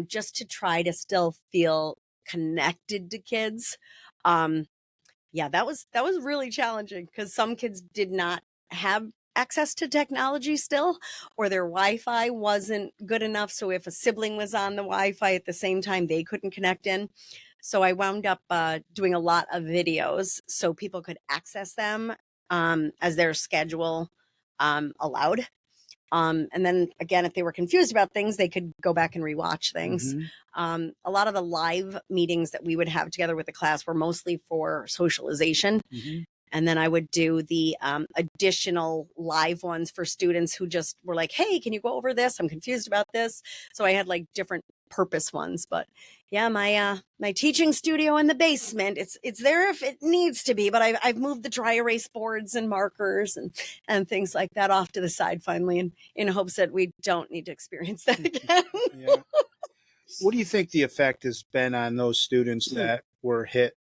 just to try to still feel connected to kids. Yeah, that was really challenging because some kids did not have access to technology still, or their Wi-Fi wasn't good enough. So if a sibling was on the Wi-Fi at the same time, they couldn't connect in. So I wound up doing a lot of videos so people could access them as their schedule allowed. And then again, if they were confused about things, they could go back and rewatch things. Mhm. A lot of the live meetings that we would have together with the class were mostly for socialization. Mhm. And then I would do the additional live ones for students who just were like, hey, can you go over this? I'm confused about this. So I had like different purpose ones. But yeah, my teaching studio in the basement, it's there if it needs to be, but I've moved the dry erase boards and markers and things like that off to the side finally in hopes that we don't need to experience that again. Yeah. What do you think the effect has been on those students that were hit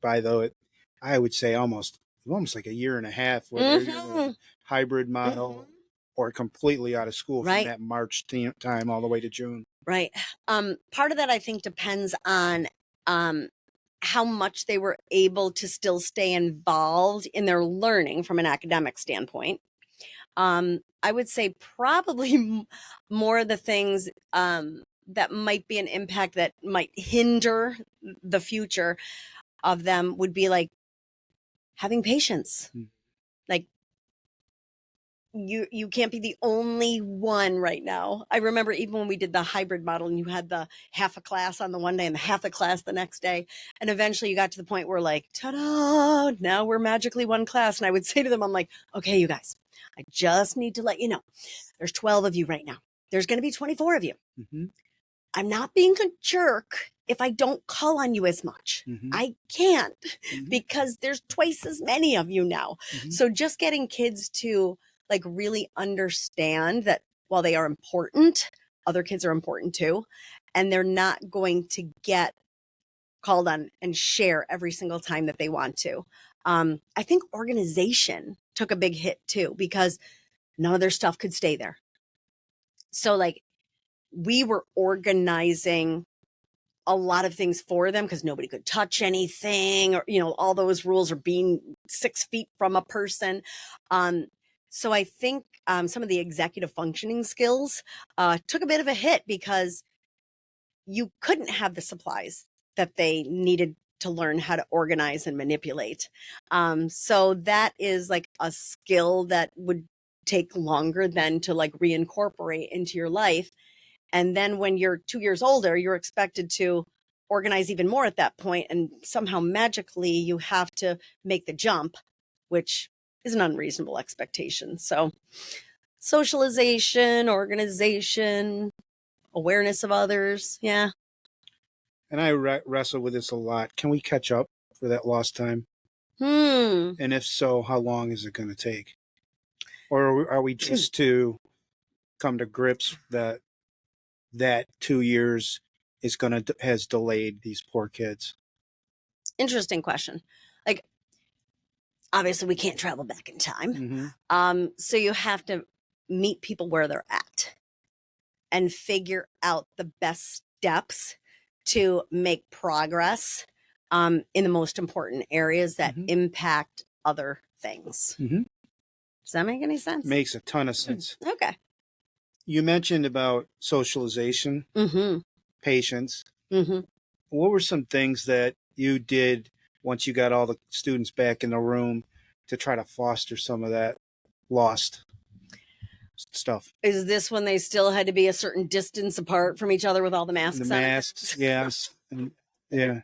by I would say almost like a year and a half where they're either in Mhm. a hybrid model Mhm. or completely out of school from Right. that March time all the way to June? Right. Part of that I think depends on how much they were able to still stay involved in their learning from an academic standpoint. I would say probably more of the things that might be an impact that might hinder the future of them would be like having patience. Mm. Like you can't be the only one right now. I remember even when we did the hybrid model and you had the half a class on the one day and the half a class the next day. And eventually you got to the point where like, ta-da, now we're magically one class. And I would say to them, I'm like, okay, you guys, I just need to let you know, there's 12 of you right now. There's going to be 24 of you. Mm-hmm. I'm not being a jerk if I don't call on you as much. Mm-hmm. I can't Mm-hmm. because there's twice as many of you now. Mm-hmm. So just getting kids to like really understand that while they are important, other kids are important too. And they're not going to get called on and share every single time that they want to. I think organization took a big hit too because none of their stuff could stay there. So like we were organizing a lot of things for them because nobody could touch anything or, all those rules are being 6 feet from a person. So I think some of the executive functioning skills took a bit of a hit because you couldn't have the supplies that they needed to learn how to organize and manipulate. So that is like a skill that would take longer than to like reincorporate into your life. And then when you're 2 years older, you're expected to organize even more at that point. And somehow magically you have to make the jump, which is an unreasonable expectation. So socialization, organization, awareness of others. Yeah. And I wrestle with this a lot. Can we catch up for that lost time? Hmm. And if so, how long is it going to take? Or are we just to come to grips that 2 years has delayed these poor kids? Interesting question. Like, obviously we can't travel back in time. Mm-hmm. So you have to meet people where they're at and figure out the best steps to make progress in the most important areas that Mm-hmm. impact other things. Mm-hmm. Does that make any sense? Makes a ton of sense. Okay. You mentioned about socialization, Mm-hmm. patience. Mm-hmm. What were some things that you did once you got all the students back in the room to try to foster some of that lost stuff. Is this when they still had to be a certain distance apart from each other with all the masks The on? masks, yes. Yeah.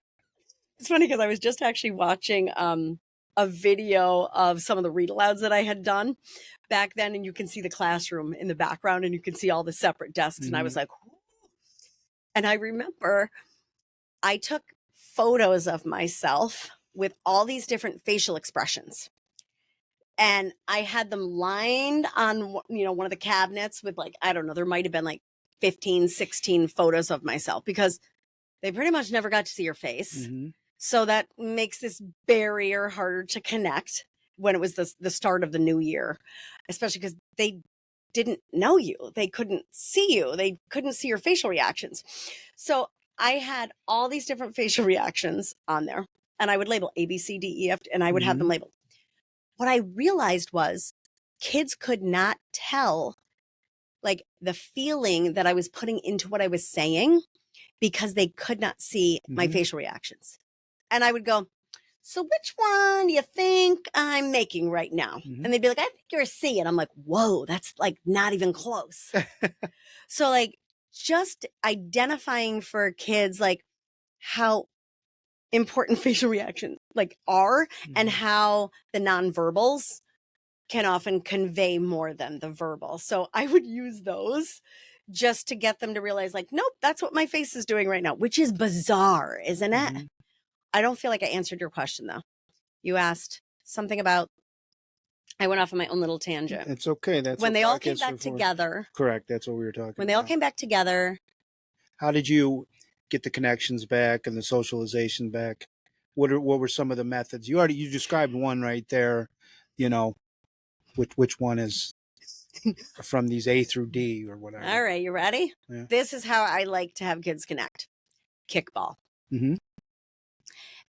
It's funny because I was just actually watching a video of some of the read alouds that I had done back then, and you can see the classroom in the background and you can see all the separate desks. And I was like, "Ooh." And I remember I took photos of myself with all these different facial expressions. And I had them lined on, one of the cabinets with like, I don't know, there might have been like 15, 16 photos of myself because they pretty much never got to see your face. Mm-hmm. So that makes this barrier harder to connect when it was the start of the new year, especially because they didn't know you. They couldn't see you. They couldn't see your facial reactions. So I had all these different facial reactions on there, and I would label A, B, C, D, E, F, and I would have them labeled. What I realized was kids could not tell like the feeling that I was putting into what I was saying because they could not see my facial reactions. And I would go, so which one do you think I'm making right now? And they'd be like, I think you're a C. And I'm like, whoa, that's like not even close. So like just identifying for kids, like how important facial reactions like are and how the nonverbals can often convey more than the verbal. So I would use those just to get them to realize like, nope, that's what my face is doing right now, which is bizarre, isn't it? I don't feel like I answered your question though. You asked something about, I went off on my own little tangent. It's okay. That's when what they all came podcasts back are for. together. Correct. That's what we were talking When they all came back together. How did you get the connections back and the socialization back? What were some of the methods? You described one right there, you know, which one is from these A through D or whatever. All right, you ready? Yeah. This is how I like to have kids connect. Kickball.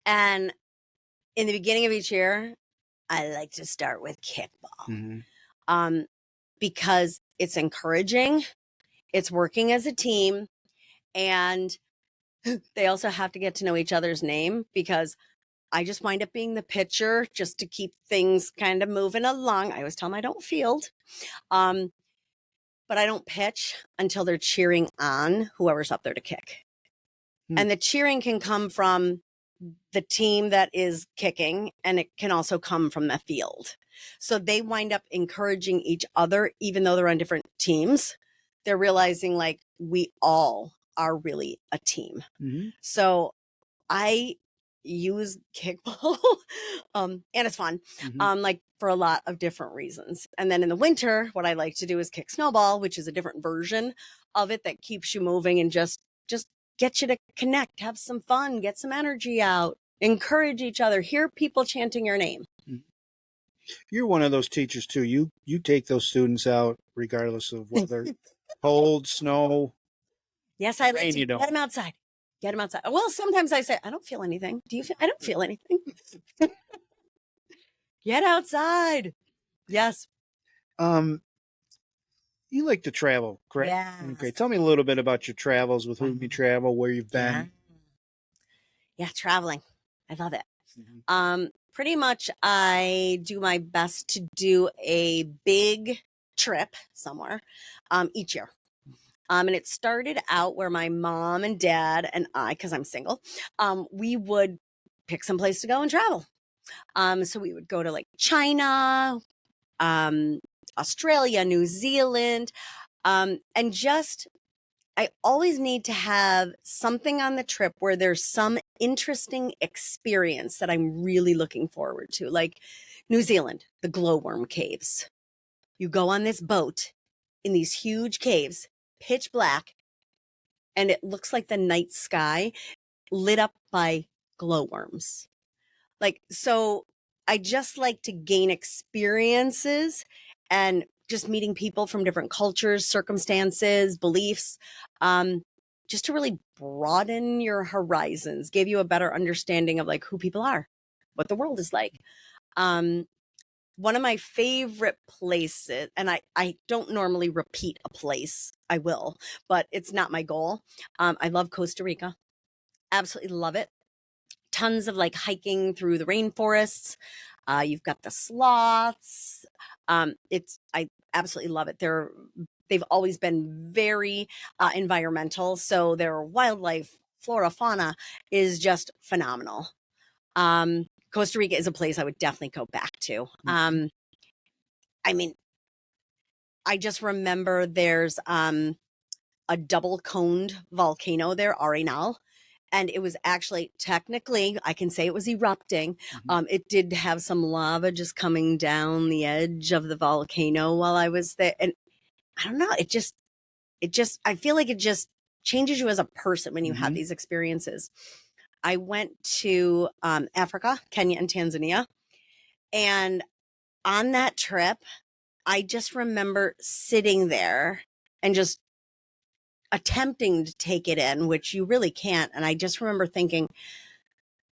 And in the beginning of each year, I like to start with kickball. Because it's encouraging, it's working as a team, and they also have to get to know each other's name because I just wind up being the pitcher just to keep things kind of moving along. I always tell them I don't field, but I don't pitch until they're cheering on whoever's up there to kick. And the cheering can come from the team that is kicking, and it can also come from the field. So they wind up encouraging each other, even though they're on different teams. They're realizing like we all are really a team. So I use kickball and it's fun like for a lot of different reasons. And then in the winter, what I like to do is kick snowball, which is a different version of it that keeps you moving and just get you to connect, have some fun, get some energy out, encourage each other, hear people chanting your name. You're one of those teachers too. You take those students out regardless of whether cold, snow. Yes, I like to get them outside. Get them outside. Well, sometimes I say, I don't feel anything. Do you feel? I don't feel anything. Get outside. Yes. You like to travel, correct? Yeah. Okay. Tell me a little bit about your travels, with whom you travel, where you've been. Yeah, traveling. I love it. Pretty much I do my best to do a big trip somewhere each year. And it started out where my mom and dad and I, because I'm single, we would pick some place to go and travel. So we would go to like China, Australia, New Zealand, and just I always need to have something on the trip where there's some interesting experience that I'm really looking forward to. Like New Zealand, the glowworm caves. You go on this boat in these huge caves, pitch black, and it looks like the night sky lit up by glowworms. Like, so I just like to gain experiences and just meeting people from different cultures, circumstances, beliefs, just to really broaden your horizons, give you a better understanding of like who people are, what the world is like. One of my favorite places, and I don't normally repeat a place, I will, but it's not my goal. I love Costa Rica. Absolutely love it. tons of like hiking through the rainforests. You've got the sloths. I absolutely love it. They've always been very environmental, so their wildlife, flora, fauna is just phenomenal. Costa Rica is a place I would definitely go back to. I mean, I just remember there's a double coned volcano there, Arenal. And it was actually technically, I can say it was erupting. It did have some lava just coming down the edge of the volcano while I was there. And I don't know, I feel like it just changes you as a person when you have these experiences. I went to Africa, Kenya and Tanzania. And on that trip, I just remember sitting there and just attempting to take it in, which you really can't. And I just remember thinking,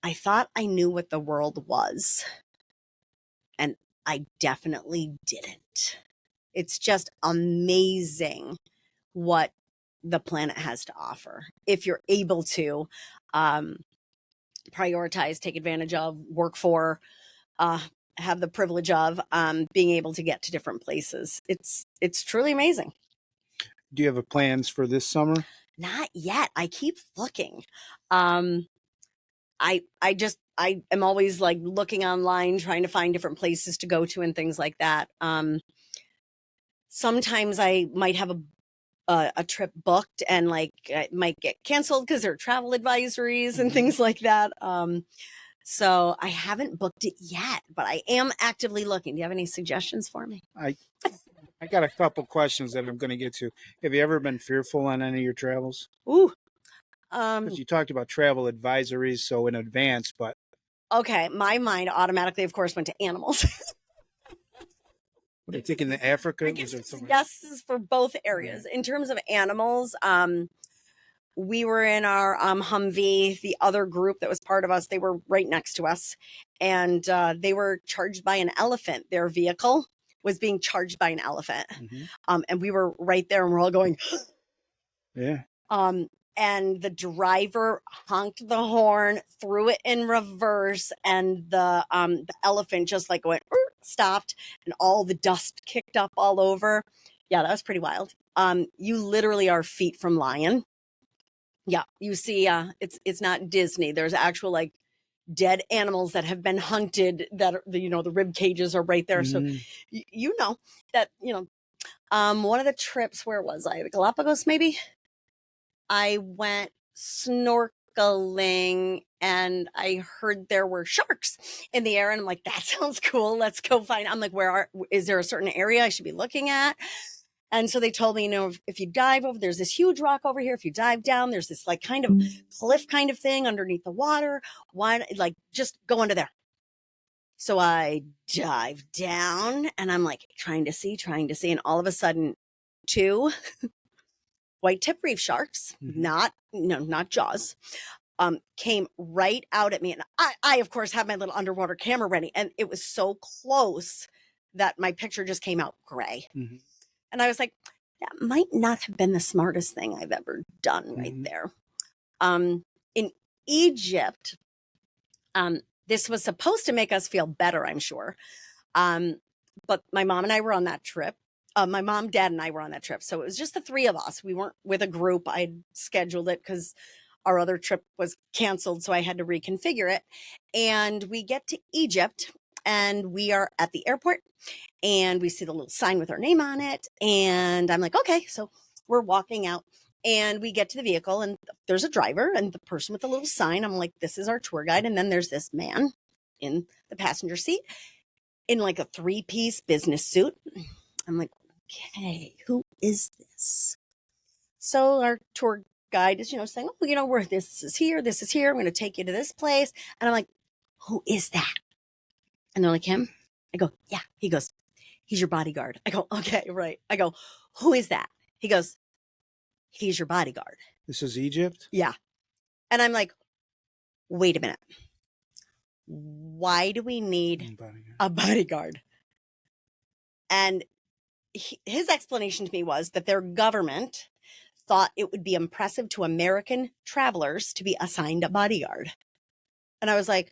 I thought I knew what the world was, and I definitely didn't. It's just amazing what the planet has to offer if you're able to prioritize, take advantage of, work for, have the privilege of being able to get to different places. It's truly amazing. Do you have plans for this summer? Not yet. I keep looking. I am always like looking online, trying to find different places to go to and things like that. Sometimes I might have a trip booked and like it might get canceled because there are travel advisories and things like that. So I haven't booked it yet, but I am actively looking. Do you have any suggestions for me? I got a couple questions that I'm going to get to. Have you ever been fearful on any of your travels? Ooh. Because you talked about travel advisories, so in advance, but Okay, my mind automatically, of course, went to animals. what are you thinking? The Africa? Was there somewhere? Yes, is for both areas. In terms of animals, we were in our Humvee. The other group that was part of us, they were right next to us, and they were charged by an elephant. Their vehicle was being charged by an elephant, and we were right there, and we're all going, Yeah. And the driver honked the horn, threw it in reverse, and the elephant just like went stopped, and all the dust kicked up all over. Yeah, that was pretty wild. You literally are feet from lion. Yeah, you see, it's not Disney. There's actual like dead animals that have been hunted. That are, the rib cages are right there. So you know that one of the trips. Where was I? The Galapagos, maybe. I went snorkeling and I heard there were sharks in the air, and I'm like, that sounds cool. Let's go find. I'm like, is there a certain area I should be looking at? And so they told me, if you dive over, there's this huge rock over here. If you dive down, there's this like kind of cliff kind of thing underneath the water. Why, like, just go under there. So I dive down and I'm like trying to see. And all of a sudden, two white tip reef sharks, not Jaws, came right out at me. And I, of course, have my little underwater camera ready. And it was so close that my picture just came out gray. And I was like, that might not have been the smartest thing I've ever done right there. In Egypt, this was supposed to make us feel better, I'm sure. But my mom and I were on that trip. My mom, dad, and I were on that trip. So it was just the three of us. We weren't with a group. I scheduled it because our other trip was canceled. So I had to reconfigure it. And we get to Egypt and we are at the airport and we see the little sign with our name on it. And I'm like, okay. So we're walking out and we get to the vehicle and there's a driver and the person with the little sign. I'm like, this is our tour guide. And then there's this man in the passenger seat in like a 3-piece business suit. I'm like, okay, who is this? So our tour guide is, saying, oh, where this is here. I'm going to take you to this place. And I'm like, who is that? And they're like, him? I go, yeah. He goes, he's your bodyguard. I go, okay, right. I go, who is that? He goes, he's your bodyguard. This is Egypt? Yeah. And I'm like, wait a minute. Why do we need a bodyguard? And his explanation to me was that their government thought it would be impressive to American travelers to be assigned a bodyguard. And I was like,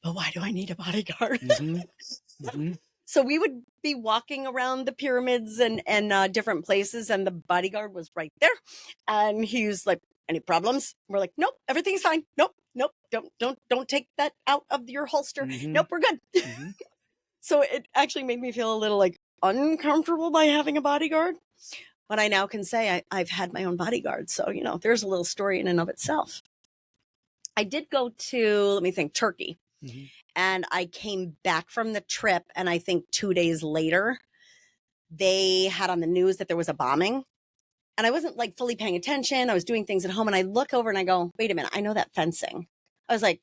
but why do I need a bodyguard? Mm-hmm. Mm-hmm. So we would be walking around the pyramids and different places, and the bodyguard was right there. And he was like, any problems? We're like, nope, everything's fine. Nope, nope, don't take that out of your holster. Mm-hmm. Nope, we're good. Mm-hmm. So it actually made me feel a little like uncomfortable by having a bodyguard. But I now can say I've had my own bodyguard. So, you know, there's a little story in and of itself. I did go to, let me think, Turkey. Mm-hmm. And I came back from the trip, and I think 2 days later, they had on the news that there was a bombing. And I wasn't like fully paying attention. I was doing things at home, and I look over and I go, wait a minute, I know that fencing. I was like,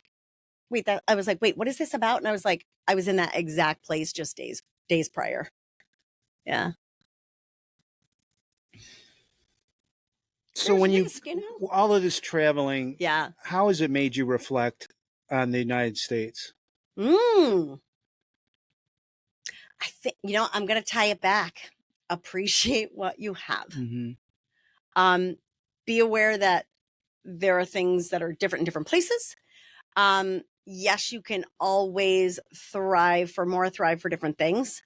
wait, what is this about? And I was like, I was in that exact place just days prior. Yeah. So There's when risk, you know? all of this traveling, Yeah. how has it made you reflect on the United States? I think, you know, I'm going to tie it back. Appreciate what you have. Mm-hmm. Be aware that there are things that are different in different places. Yes, you can always thrive for different things.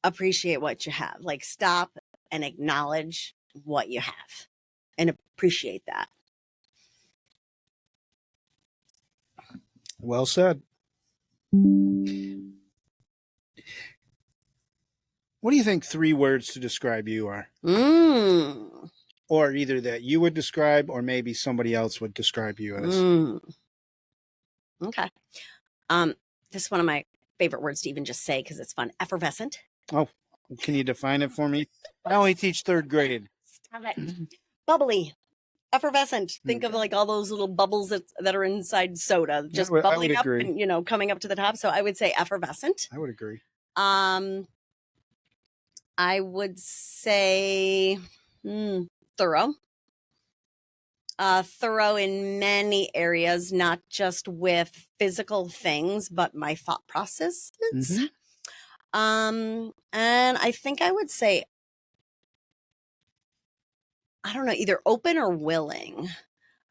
Appreciate what you have. Like, stop and acknowledge what you have and appreciate that. Well said. What do you think 3 words to describe you are? Or either that you would describe, or maybe somebody else would describe you as. Okay. This is one of my favorite words to even just say because it's fun. Effervescent. Oh, can you define it for me? I only teach 3rd grade. Stop it. Bubbly. Effervescent. Think of like all those little bubbles that are inside soda, just bubbling up and, you know, coming up to the top. So I would say effervescent. I would agree. I would say thorough. Thorough in many areas, not just with physical things, but my thought processes. Mm-hmm. And I think I would say, I don't know, either open or willing.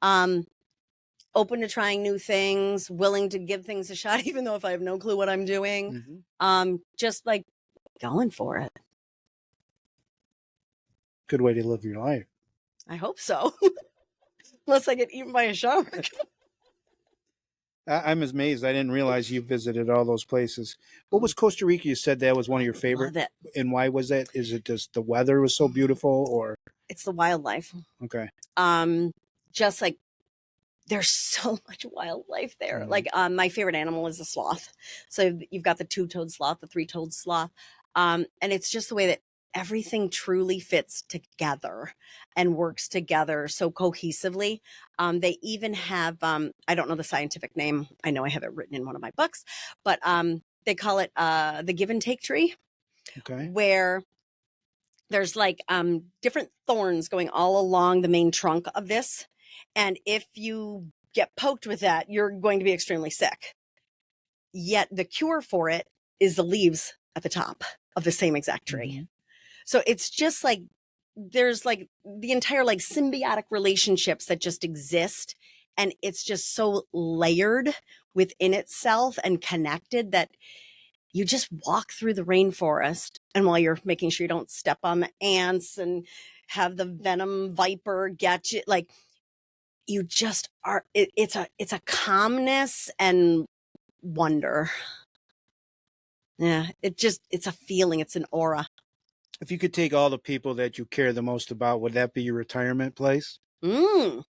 Open to trying new things, willing to give things a shot, even though if I have no clue what I'm doing. Mm-hmm. Just like going for it. Good way to live your life. I hope so. Unless I get eaten by a shark. I'm amazed. I didn't realize you visited all those places. What was Costa Rica? You said that was one of your favorite. Love it. And why was that? Is it just the weather was so beautiful, or? It's the wildlife. Okay. Just like there's so much wildlife there. Like my favorite animal is a sloth. So you've got the 2-toed sloth, the 3-toed sloth. And it's just the way that everything truly fits together and works together so cohesively. They even have, I don't know the scientific name. I know I have it written in one of my books, but they call it the give and take tree. Okay. Where there's like different thorns going all along the main trunk of this. And if you get poked with that, you're going to be extremely sick. Yet the cure for it is the leaves at the top of the same exact tree. Mm-hmm. So it's just like, there's like the entire like symbiotic relationships that just exist. And it's just so layered within itself and connected that you just walk through the rainforest. And while you're making sure you don't step on the ants and have the venom viper get you, like you just are, it's a calmness and wonder. Yeah. It's a feeling. It's an aura. If you could take all the people that you care the most about, would that be your retirement place? And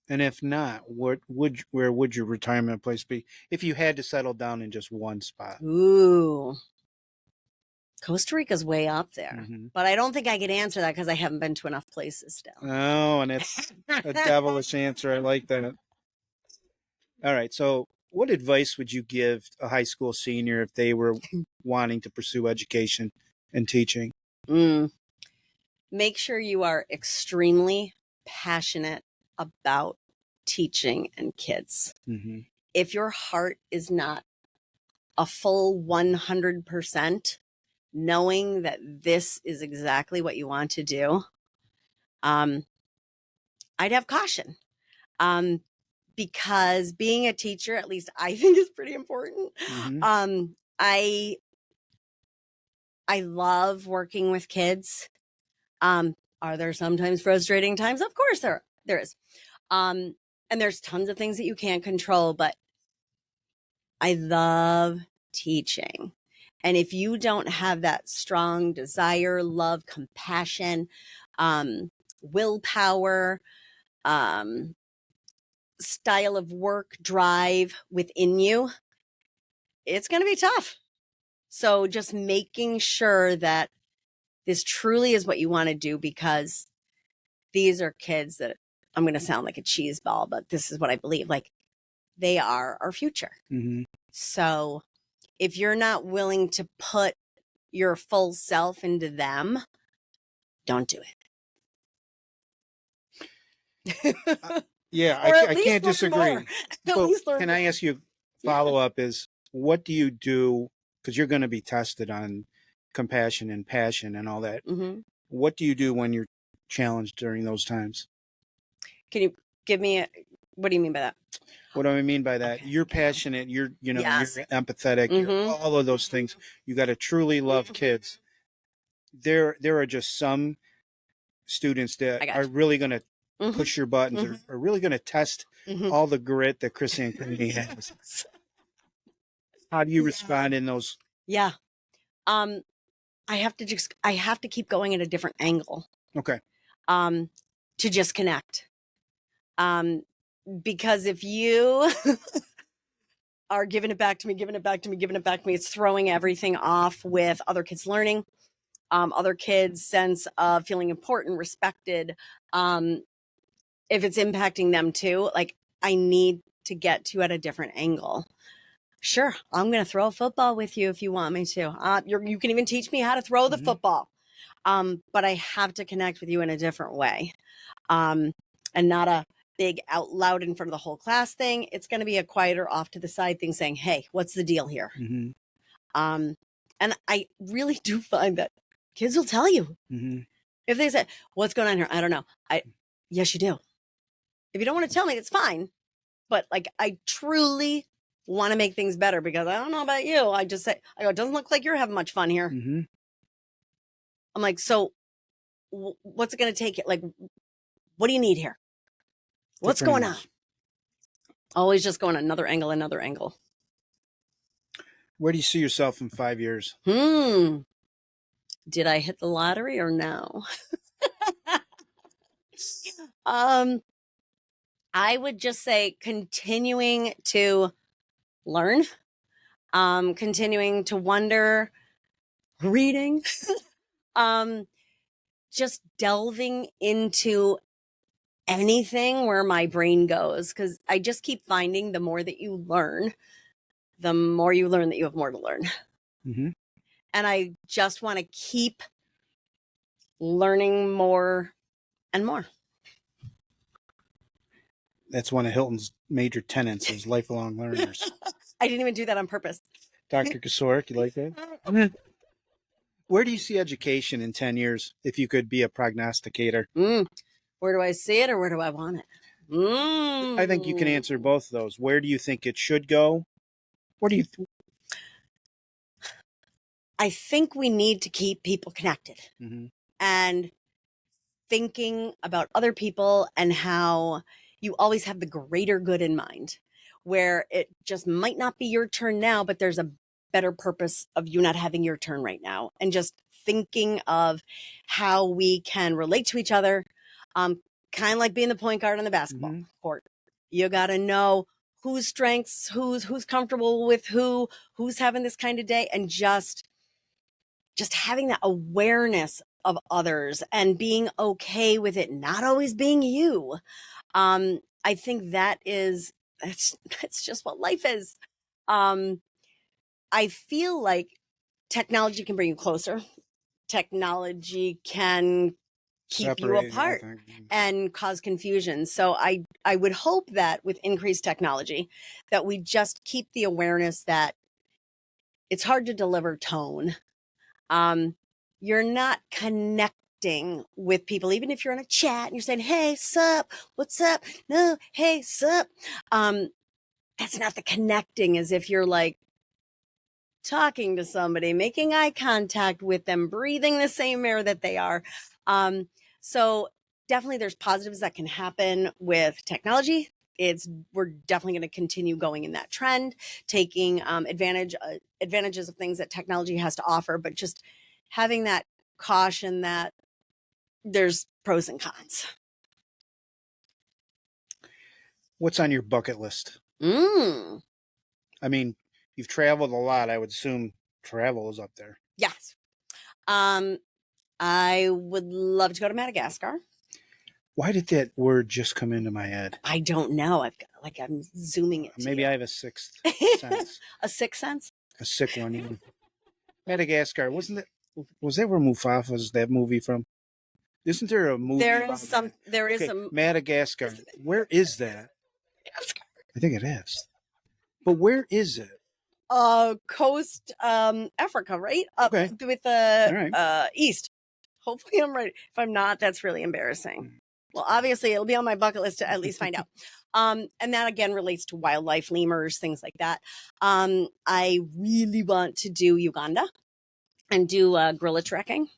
if not, where would your retirement place be if you had to settle down in just one spot? Ooh. Costa Rica's way up there. Mm-hmm. But I don't think I could answer that because I haven't been to enough places still. Oh, and it's a devilish answer. I like that. All right. So what advice would you give a high school senior if they were wanting to pursue education and teaching? Make sure you are extremely passionate about teaching and kids. Mm-hmm. If your heart is not a full 100%, knowing that this is exactly what you want to do, I'd have caution. because being a teacher, at least I think, is pretty important. Mhm. I love working with kids. Are there sometimes frustrating times? Of course there is. And there's tons of things that you can't control, but I love teaching. And if you don't have that strong desire, love, compassion, willpower, style of work, drive within you, it's going to be tough. So just making sure that this truly is what you want to do, because these are kids that, I'm going to sound like a cheese ball, but this is what I believe. Like, they are our future. Mhm. So if you're not willing to put your full self into them, don't do it. Yeah, Or at I least can't learn disagree. more. At But least learn can more. I ask you follow up is what do you do, because you're going to be tested on compassion and passion and all that. Mhm. What do you do when you're challenged during those times? Can you give me what do you mean by that? What do I mean by that? Okay, You're okay. passionate, you're Yes. you're empathetic, you're Mhm. all of those things. You got to truly love kids. There are just some students that I got are really going to you. Mhm. push your buttons, Mhm. are really going to test Mhm. all the grit that Krisann Craney has. How do you respond in those? Yeah. Um, I have to keep going at a different angle. Okay. Um, to just connect. Because if you are giving it back to me, giving it back to me, giving it back to me, it's throwing everything off with other kids learning, other kids' sense of feeling important, respected. If it's impacting them too, like, I need to get to at a different angle. Sure, I'm going to throw a football with you if you want me to. You can even teach me how to throw the Mhm. football. But I have to connect with you in a different way. And not a big out loud in front of the whole class thing. It's going to be a quieter off to the side thing saying, hey, what's the deal here? Mhm. And I really do find that kids will tell you. Mhm. If they say, what's going on here? I don't know. Yes, you do. If you don't want to tell me, it's fine. But like, I truly want to make things better, because I don't know about you. I go, it doesn't look like you're having much fun here. Mhm. I'm like, so what's it going to take? Like, what do you need here? What's Different going on? angles. Always just going another angle, another angle. Where do you see yourself in 5 years? Did I hit the lottery or no? I would just say continuing to learn, continuing to wonder, reading, um, just delving into anything where my brain goes, because I just keep finding the more that you learn, the more you learn that you have more to learn. Mhm. And I just want to keep learning more and more. That's one of Hilton's major tenets is lifelong learners. I didn't even do that on purpose. Dr. Kasorik, you like that? Where do you see education in 10 years if you could be a prognosticator? Where do I see it, or where do I want it? I think you can answer both of those. Where do you think it should go? What do you I think we need to keep people connected and thinking about other people, and how you always have the greater good in mind, where it just might not be your turn now, but there's a better purpose of you not having your turn right now. And just thinking of how we can relate to each other, kind of like being the point guard on the basketball court. You got to know whose strengths, who's comfortable with who's having this kind of day, and just having that awareness of others and being okay with it not always being you. I think that's just what life is. I feel like technology can bring you closer. Technology can keep you separate? I apart think. and cause confusion. So I would hope that with increased technology, that we just keep the awareness that it's hard to deliver tone. You're not connecting connecting with people, even if you're in a chat and you're saying, hey, sup, what's up? No, hey, sup. That's not the connecting as if you're like talking to somebody, making eye contact with them, breathing the same air that they are. So definitely there's positives that can happen with technology. We're definitely going to continue going in that trend, taking advantages of things that technology has to offer, but just having that caution that there's pros and cons. What's on your bucket list? Mm. I mean, you've traveled a lot. I would assume travel is up there. Yes. I would love to go to Madagascar. Why did that word just come into my head? I don't know. I'm zooming it. Maybe to I have a sixth sense. A sixth sense. A sick one. Even. Madagascar, was that where Mufasa's that movie from? Isn't there a movie? There is some. There is okay, some. Madagascar. Where is that? I think it is. But where is it? Coast, Africa, right? Okay. With the right. east. Hopefully, I'm right. If I'm not, that's really embarrassing. Well, obviously, it'll be on my bucket list to at least find out. And that again relates to wildlife, lemurs, things like that. I really want to do Uganda and do gorilla trekking.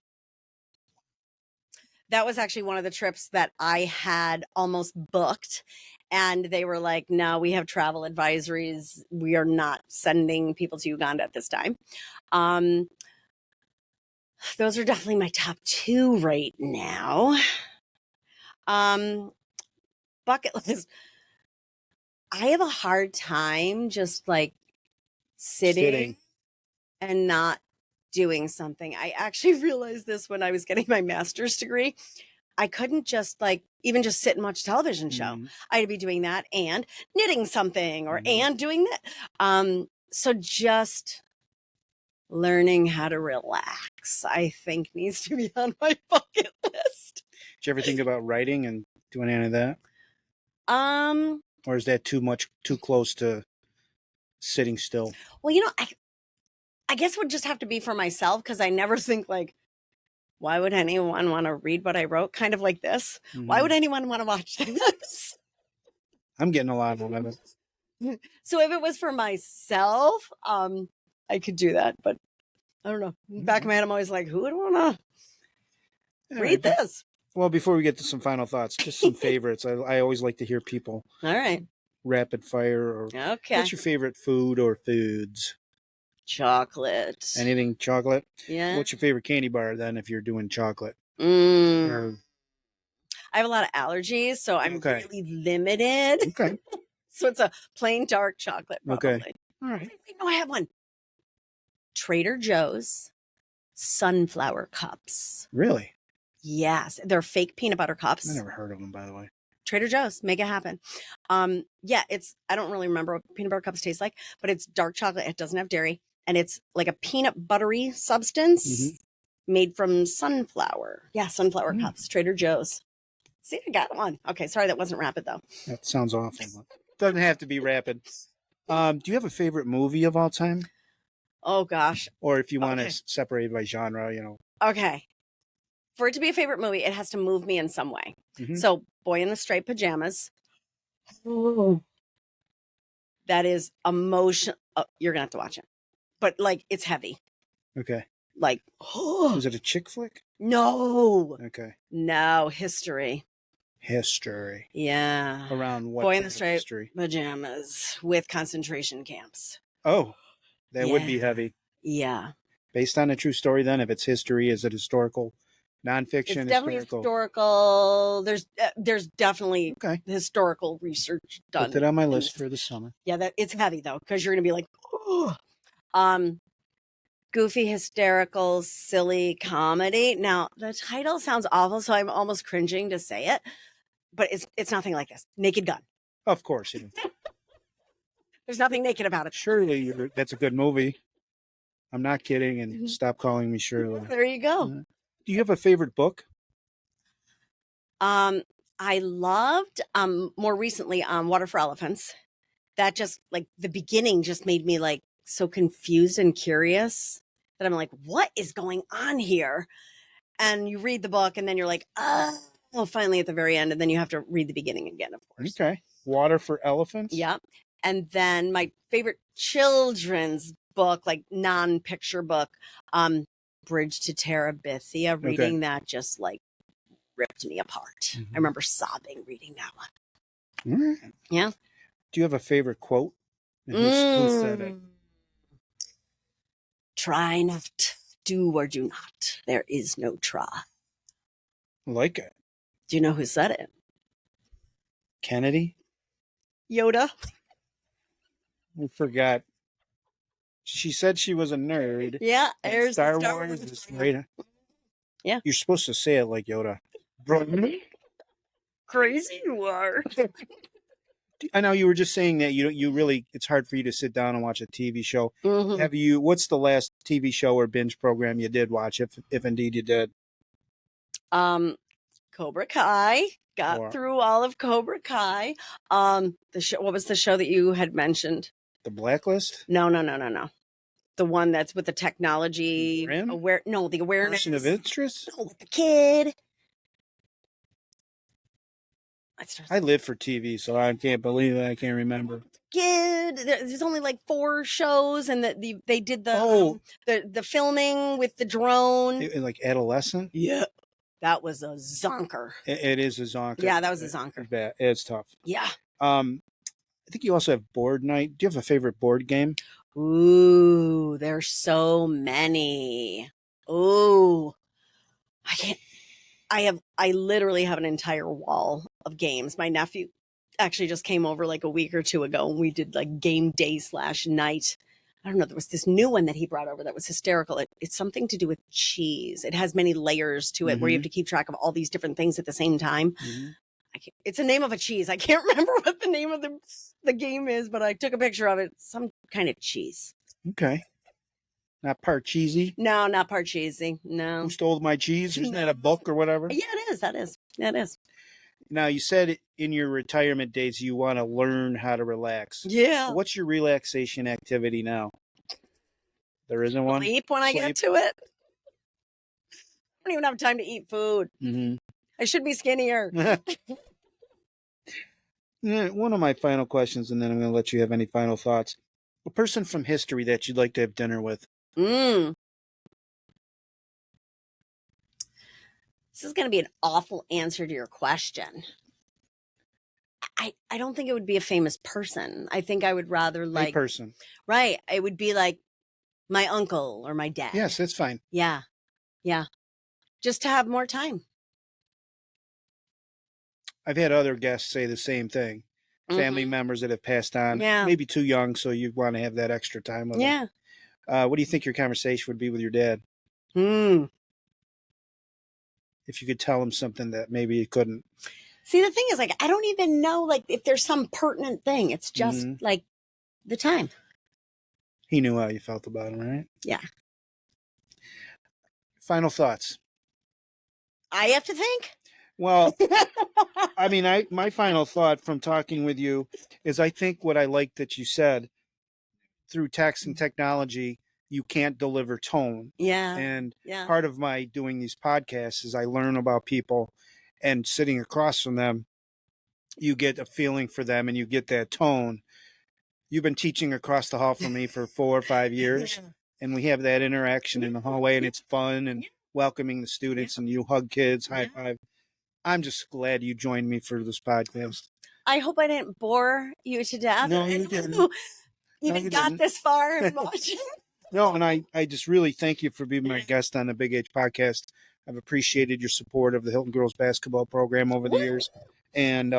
That was actually one of the trips that I had almost booked. And they were like, no, we have travel advisories. We are not sending people to Uganda at this time. Those are definitely my top two right now. Bucket list. I have a hard time just like sitting and not doing something. I actually realized this when I was getting my master's degree. I couldn't just like even just sit and watch a television show. Mm-hmm. I had to be doing that and knitting something or and doing that. So just learning how to relax, I think, needs to be on my bucket list. Did you ever think about writing and doing any of that? Or is that too close to sitting still? Well, I guess it would just have to be for myself because I never think like, why would anyone want to read what I wrote? Kind of like this. Mm-hmm. Why would anyone want to watch this? I'm getting a lot of it. So if it was for myself, I could do that. But I don't know. In the back of my head, I'm always like, who would want to read this? Well, before we get to some final thoughts, just some favorites. I always like to hear people. All right. Rapid fire. Or okay. What's your favorite food or foods? Chocolate. Anything chocolate? Yeah. What's your favorite candy bar then if you're doing chocolate? I have a lot of allergies, so I'm really limited. Okay. So it's a plain dark chocolate, probably. Okay. All right. No, I have one. Trader Joe's sunflower cups. Really? Yes. They're fake peanut butter cups. I never heard of them, by the way. Trader Joe's, make it happen. Yeah, I don't really remember what peanut butter cups taste like, but it's dark chocolate. It doesn't have dairy. And it's like a peanut buttery substance made from sunflower. Yeah, sunflower cups, Trader Joe's. See, I got one. Okay, sorry, that wasn't rapid, though. That sounds awful. Doesn't have to be rapid. Do you have a favorite movie of all time? Oh, gosh. Or if you want to separate by genre, Okay. For it to be a favorite movie, it has to move me in some way. So, Boy in the Striped Pajamas. Ooh. That is emotion. Oh, you're going to have to watch it. But, like, it's heavy. Okay. Like, is it a chick flick? No. Okay. No, history. History. Yeah. Around what? Boy in the Striped Pajamas with concentration camps. Oh, that would be heavy. Yeah. Based on a true story, then, if it's history, is it historical? Nonfiction, it's definitely historical. There's definitely historical research done. Put it on my list for the summer. Yeah, that it's heavy though, because you're gonna be like, oh. Goofy, hysterical, silly comedy. Now the title sounds awful, so I'm almost cringing to say it, but it's nothing like this. Naked Gun. Of course, there's nothing naked about it. Surely that's a good movie. I'm not kidding, and stop calling me Shirley. There you go. Do you have a favorite book? I loved more recently Water for Elephants. That just like the beginning just made me like so confused and curious that I'm like, what is going on here? and you read the book, and then you're like, oh, finally at the very end, and then you have to read the beginning again, of course. Okay. Water for Elephants? Yeah. And then my favorite children's book, like non-picture book, Bridge to Terabithia. Reading that just like ripped me apart. I remember sobbing reading that one. All right. Yeah. Do you have a favorite quote? And who said it? Try not, do or do not. There is no try. I like it. Do you know who said it? Kennedy? Yoda. I forgot. She said she was a nerd. Yeah. And There's Star the Wars is right. Yeah. You're supposed to say it like Yoda. Bro, Crazy you are. I know you were just saying that you really, it's hard for you to sit down and watch a TV show. Mhm. What's the last TV show or binge program you did watch, if indeed you did? Cobra Kai. Got Or through all of Cobra Kai. The show. What was the show that you had mentioned? The Blacklist? No. The one that's with the technology Grimm? the awareness. Person of Interest? No, with the kid. I live for TV, so I can't believe it. I can't remember. Kid. There's only like 4 shows, and they did the filming with the drone. Like Adolescent? Yeah. That was a zonker. It is a zonker. Yeah, that was a zonker. It's tough. Yeah. I think you also have board night. Do you have a favorite board game? Ooh, there's so many. Ooh. I literally have an entire wall of games. My nephew actually just came over like a week or 2 ago, and we did like game day / night. I don't know. There was this new one that he brought over that was hysterical. It's something to do with cheese. It has many layers to it where you have to keep track of all these different things at the same time. It's a name of a cheese. I can't remember what the name of the game is, but I took a picture of it. Some kind of cheese. Okay. Not Parcheesi? No, not Parcheesi. No. Who Stole My Cheese? Isn't that a book or whatever? Yeah, it is. That is. That is. Now, you said in your retirement days you want to learn how to relax. Yeah. What's your relaxation activity now? There isn't one? Sleep when I get to it. I don't even have time to eat food. I should be skinnier. Yeah, one of my final questions, and then I'm going to let you have any final thoughts. A person from history that you'd like to have dinner with? This is going to be an awful answer to your question. I don't think it would be a famous person. I think I would rather like a person. Right. It would be like my uncle or my dad. Yes, that's fine. Yeah. Yeah. Just to have more time. I've had other guests say the same thing. Family members that have passed on. Yeah. Maybe too young, so you want to have that extra time with them. What do you think your conversation would be with your dad? If you could tell him something that maybe you couldn't. See, the thing is, like, I don't even know, like, if there's some pertinent thing. It's just, like, the time. He knew how you felt about him, right? Yeah. Final thoughts. I have to think? Well, I mean, my final thought from talking with you is I think what I like that you said, through text and technology, you can't deliver tone. Yeah. And part of my doing these podcasts is I learn about people, and sitting across from them, you get a feeling for them and you get that tone. You've been teaching across the hall from me for 4 or 5 years, and we have that interaction in the hallway, and it's fun and welcoming the students, and you hug kids, high five. I'm just glad you joined me for this podcast. I hope I didn't bore you to death. No, you didn't. Even got this far and watching. No, and I just really thank you for being my guest on the Big H podcast. I've appreciated your support of the Hilton Girls Basketball program over the years. And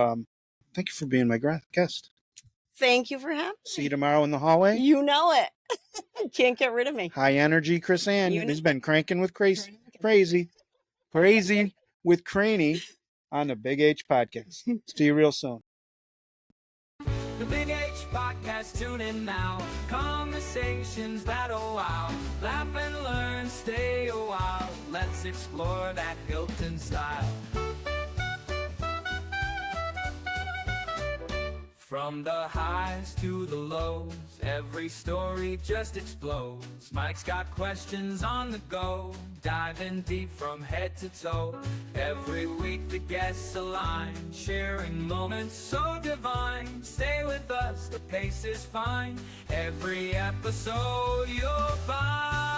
thank you for being my guest. Thank you for having me. See you tomorrow in the hallway. You know it. Can't get rid of me. High energy, Krisann. This has been Crankin with Crazy with Craney on the Big H podcast. See you real soon. The Big H podcast, tune in now. Conversations that'll wow. Laugh and learn, stay a while. Let's explore that Hilton style. From the highs to the lows, every story just explodes. Mike's got questions on the go, diving deep from head to toe. Every week the guests align, sharing moments so divine. Stay with us, the pace is fine. Every episode you'll find